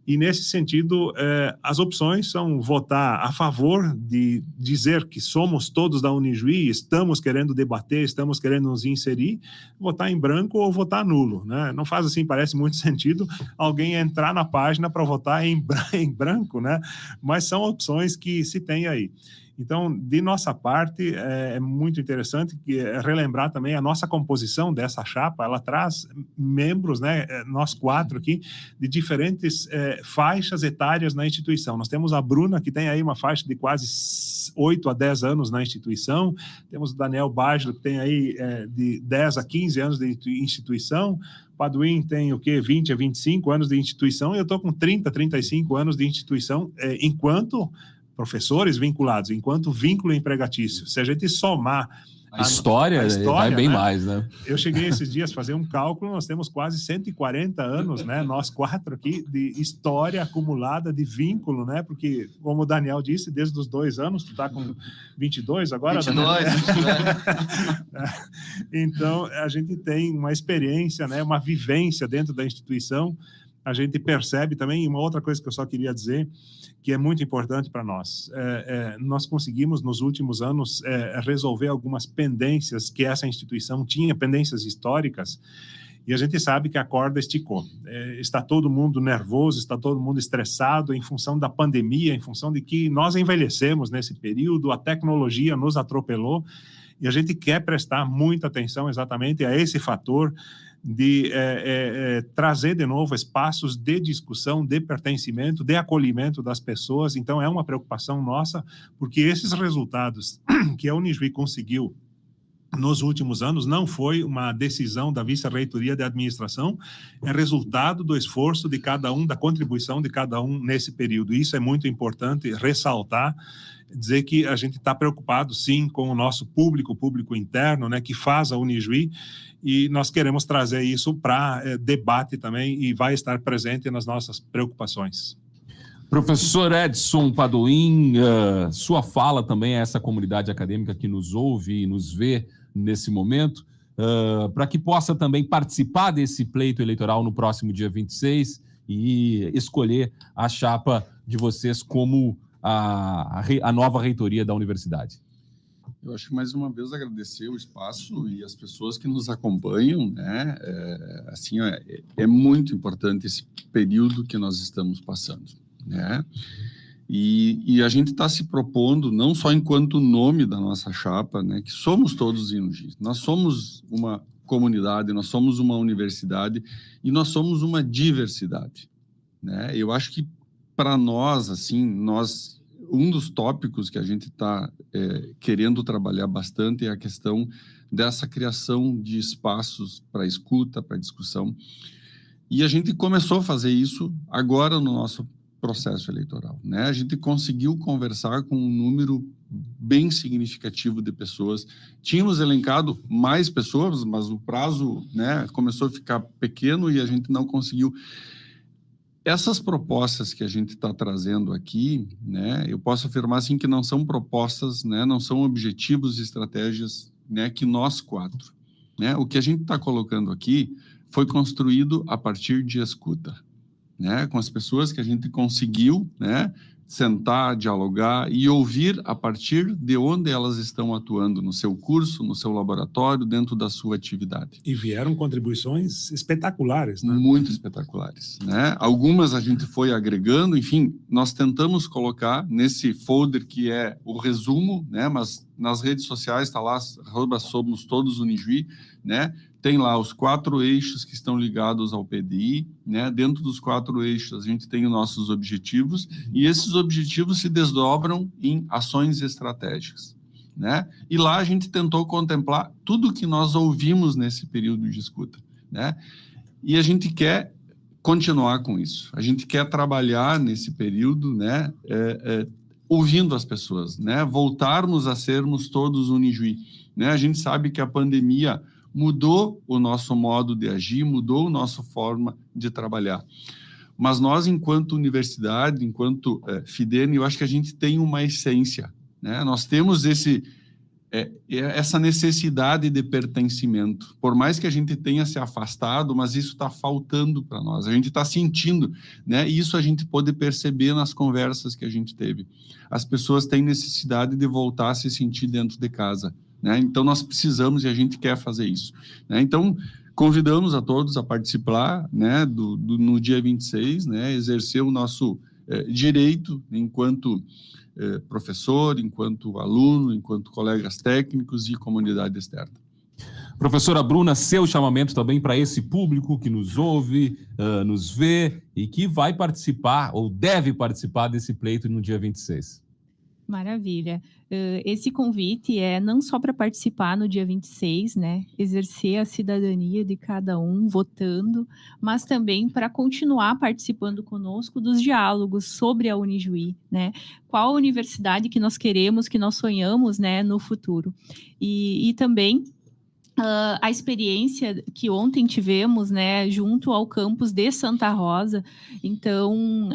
E, nesse sentido, as opções são votar a favor de dizer que somos todos da Unijuí, estamos querendo debater, estamos querendo nos inserir, votar em branco ou votar nulo, né? Não faz assim, parece muito sentido alguém entrar na página para votar em branco, né? Mas são opções que se tem aí. Então, de nossa parte, é muito interessante relembrar também a nossa composição dessa chapa. Ela traz membros, né, nós 4 aqui, de diferentes faixas etárias na instituição. Nós temos a Bruna, que tem aí uma faixa de quase 8 a 10 anos na instituição. Temos o Daniel Bágio, que tem aí de 10 a 15 anos de instituição. O Paduim tem o quê? 20 a 25 anos de instituição. E eu estou com 30, 35 anos de instituição, enquanto professores vinculados, enquanto vínculo empregatício. Se a gente somar a história vai bem, né, mais, né? Eu cheguei esses dias a fazer um cálculo, nós temos quase 140 anos, né? Nós 4 aqui, de história acumulada, de vínculo, né? Porque, como o Daniel disse, desde os 2 anos, tu está com 22 agora, 22, Então, a gente tem uma experiência, né? Uma vivência dentro da instituição. A gente percebe também, uma outra coisa que eu só queria dizer, que é muito importante para nós. Nós conseguimos, nos últimos anos, resolver algumas pendências que essa instituição tinha, pendências históricas, e a gente sabe que a corda esticou. Está todo mundo nervoso, está todo mundo estressado em função da pandemia, em função de que nós envelhecemos nesse período, a tecnologia nos atropelou, e a gente quer prestar muita atenção exatamente a esse fator de trazer de novo espaços de discussão, de pertencimento, de acolhimento das pessoas. Então, é uma preocupação nossa, porque esses resultados que a Unijuí conseguiu nos últimos anos não foi uma decisão da vice-reitoria de administração, é resultado do esforço de cada um, da contribuição de cada um nesse período. Isso é muito importante ressaltar, dizer que a gente está preocupado, sim, com o nosso público, o público interno, né, que faz a Unijuí, e nós queremos trazer isso para debate também e vai estar presente nas nossas preocupações. Professor Edson Padoim, sua fala também a essa comunidade acadêmica que nos ouve e nos vê nesse momento, para que possa também participar desse pleito eleitoral no próximo dia 26 e escolher a chapa de vocês como a nova reitoria da universidade. Eu acho que, mais uma vez, agradecer o espaço e as pessoas que nos acompanham, né? É muito importante esse período que nós estamos passando, né? E a gente está se propondo, não só enquanto nome da nossa chapa, né, que somos todos Inuji. Nós somos uma comunidade, nós somos uma universidade e nós somos uma diversidade, né? Eu acho que, para nós, assim, um dos tópicos que a gente está querendo trabalhar bastante é a questão dessa criação de espaços para escuta, para discussão. E a gente começou a fazer isso agora no nosso processo eleitoral, né? A gente conseguiu conversar com um número bem significativo de pessoas. Tínhamos elencado mais pessoas, mas o prazo, né, começou a ficar pequeno e a gente não conseguiu. Essas propostas que a gente está trazendo aqui, né, eu posso afirmar assim que não são propostas, né, não são objetivos e estratégias, né, que nós quatro, né, o que a gente está colocando aqui foi construído a partir de escuta, né, com as pessoas que a gente conseguiu, né, sentar, dialogar e ouvir a partir de onde elas estão atuando no seu curso, no seu laboratório, dentro da sua atividade. E vieram contribuições espetaculares, né? Muito espetaculares, né? Algumas a gente foi agregando, enfim, nós tentamos colocar nesse folder que é o resumo, né? Mas nas redes sociais está lá, @somos todos Unijuí, né? Tem lá os 4 eixos que estão ligados ao PDI, né? Dentro dos 4 eixos a gente tem os nossos objetivos e esses objetivos se desdobram em ações estratégicas, né? E lá a gente tentou contemplar tudo que nós ouvimos nesse período de escuta, né? E a gente quer continuar com isso. A gente quer trabalhar nesse período, né? Ouvindo as pessoas, né? Voltarmos a sermos todos Unijuí, né? A gente sabe que a pandemia mudou o nosso modo de agir, mudou a nossa forma de trabalhar. Mas nós, enquanto universidade, enquanto FIDEN, eu acho que a gente tem uma essência, né? Nós temos essa necessidade de pertencimento. Por mais que a gente tenha se afastado, mas isso está faltando para nós. A gente está sentindo, né? E isso a gente pode perceber nas conversas que a gente teve. As pessoas têm necessidade de voltar a se sentir dentro de casa, né? Então, nós precisamos e a gente quer fazer isso, né? Então, convidamos a todos a participar, né, no dia 26, né, exercer o nosso direito enquanto professor, enquanto aluno, enquanto colegas técnicos e comunidade externa. Professora Bruna, seu chamamento também para esse público que nos ouve, nos vê e que vai participar ou deve participar desse pleito no dia 26. Maravilha. Esse convite é não só para participar no dia 26, né, exercer a cidadania de cada um, votando, mas também para continuar participando conosco dos diálogos sobre a Unijuí, né, qual a universidade que nós queremos, que nós sonhamos, né, no futuro. E também a experiência que ontem tivemos, né, junto ao campus de Santa Rosa. Então,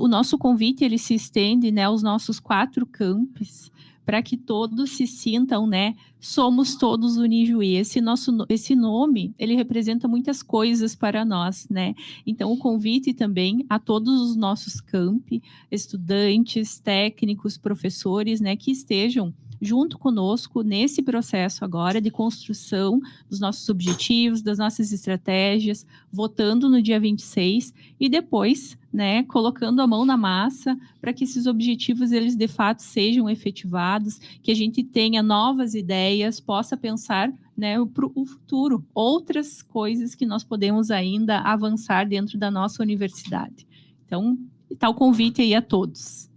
o nosso convite ele se estende, né, aos nossos 4 campos, para que todos se sintam, né, somos todos Unijuí. Esse nome, ele representa muitas coisas para nós, né? Então, o convite também a todos os nossos campi, estudantes, técnicos, professores, né, que estejam junto conosco nesse processo agora de construção dos nossos objetivos, das nossas estratégias, votando no dia 26 e depois, né, colocando a mão na massa para que esses objetivos, eles de fato sejam efetivados, que a gente tenha novas ideias, possa pensar, né, para o futuro, outras coisas que nós podemos ainda avançar dentro da nossa universidade. Então, está o convite aí a todos.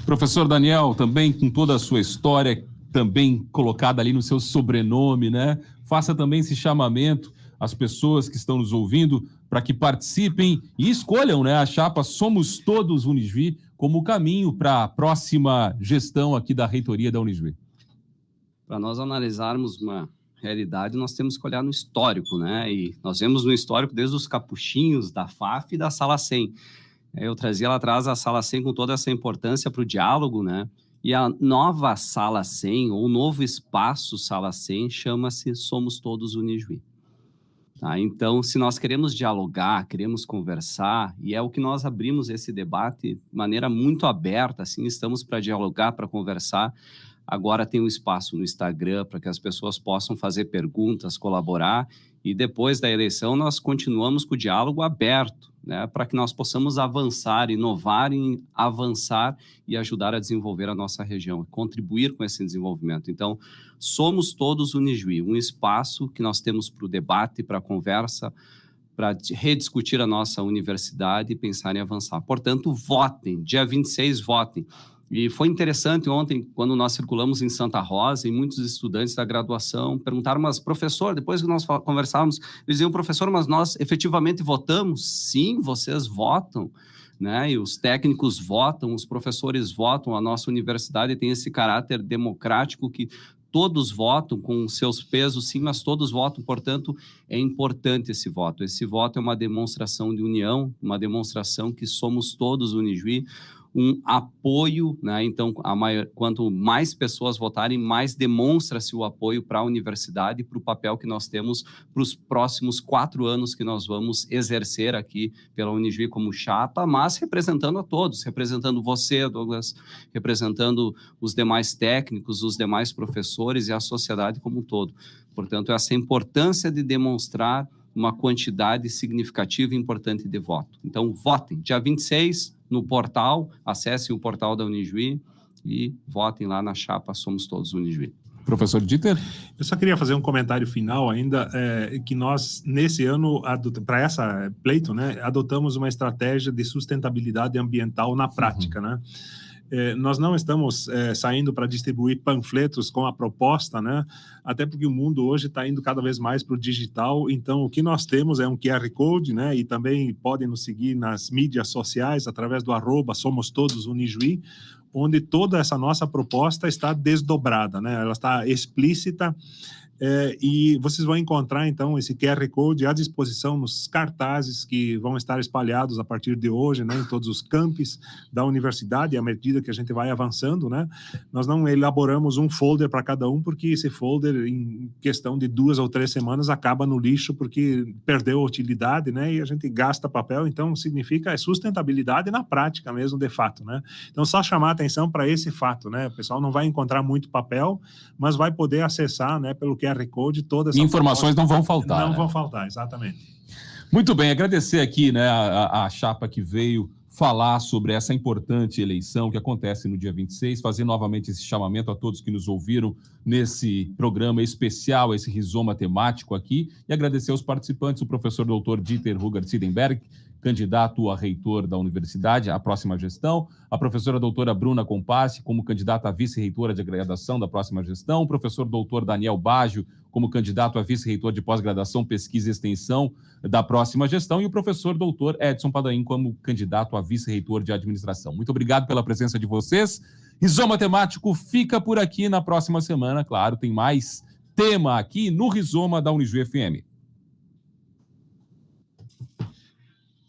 Professor Daniel, também com toda a sua história, também colocada ali no seu sobrenome, né? Faça também esse chamamento às pessoas que estão nos ouvindo para que participem e escolham, né, a chapa Somos Todos Unijuí como o caminho para a próxima gestão aqui da reitoria da Unijuí. Para nós analisarmos uma realidade, nós temos que olhar no histórico, né? E nós vemos no histórico desde os capuchinhos da FAF e da Sala 100. Eu trazia lá atrás a Sala 100 com toda essa importância para o diálogo, né? E a nova Sala 100, ou o novo espaço Sala 100, chama-se Somos Todos Unijuí. Tá? Então, se nós queremos dialogar, queremos conversar, e é o que nós abrimos esse debate de maneira muito aberta, assim, estamos para dialogar, para conversar. Agora tem um espaço no Instagram para que as pessoas possam fazer perguntas, colaborar, e depois da eleição nós continuamos com o diálogo aberto, né, para que nós possamos avançar, inovar, avançar e ajudar a desenvolver a nossa região, contribuir com esse desenvolvimento. Então, Somos Todos Unijuí, um espaço que nós temos para o debate, para a conversa, para rediscutir a nossa universidade e pensar em avançar. Portanto, votem, dia 26, votem. E foi interessante ontem, quando nós circulamos em Santa Rosa, e muitos estudantes da graduação perguntaram, mas professor, depois que nós conversávamos, eles diziam, professor, mas nós efetivamente votamos? Sim, vocês votam, né? E os técnicos votam, os professores votam, a nossa universidade tem esse caráter democrático que todos votam com seus pesos, sim, mas todos votam, portanto, é importante esse voto. Esse voto é uma demonstração de união, uma demonstração que somos todos Unijuí, um apoio, né? Então, quanto mais pessoas votarem, mais demonstra-se o apoio para a universidade e para o papel que nós temos para os próximos 4 anos que nós vamos exercer aqui pela Unijuí como chapa, mas representando a todos, representando você, Douglas, representando os demais técnicos, os demais professores e a sociedade como um todo. Portanto, essa importância de demonstrar uma quantidade significativa e importante de voto. Então, votem. Dia 26, no portal, acessem o portal da Unijuí e votem lá na chapa Somos Todos Unijuí. Professor Dieter? Eu só queria fazer um comentário final ainda, que nós, nesse ano, para essa pleito, né, adotamos uma estratégia de sustentabilidade ambiental na prática, né? Nós não estamos saindo para distribuir panfletos com a proposta, né? Até porque o mundo hoje está indo cada vez mais para o digital, então o que nós temos é um QR Code, né? E também podem nos seguir nas mídias sociais, através do @SomosTodosUnijuí, onde toda essa nossa proposta está desdobrada, né? Ela está explícita, e vocês vão encontrar, então, esse QR Code à disposição nos cartazes que vão estar espalhados a partir de hoje, né, em todos os campos da universidade, à medida que a gente vai avançando, né? Nós não elaboramos um folder para cada um, porque esse folder, em questão de 2 ou 3 semanas, acaba no lixo, porque perdeu a utilidade, né, e a gente gasta papel, então significa sustentabilidade na prática mesmo, de fato, né? Então, só chamar a atenção para esse fato, né? O pessoal não vai encontrar muito papel, mas vai poder acessar, né, pelo QR Code toda essa informações não vão faltar. Não, né? vão faltar, exatamente. Muito bem, agradecer aqui, né, a chapa que veio falar sobre essa importante eleição que acontece no dia 26, fazer novamente esse chamamento a todos que nos ouviram nesse programa especial, esse rizoma temático aqui, e agradecer aos participantes, o professor doutor Dieter Ruger-Siedenberg, candidato a reitor da universidade, à próxima gestão, a professora doutora Bruna Compassi, como candidata a vice-reitora de graduação da próxima gestão, o professor doutor Daniel Baggio, como candidato a vice-reitor de pós-graduação, pesquisa e extensão da próxima gestão, e o professor doutor Edson Padain, como candidato a vice-reitor de administração. Muito obrigado pela presença de vocês. Rizoma Temático fica por aqui. Na próxima semana, claro, tem mais tema aqui no Rizoma da Unijuí FM.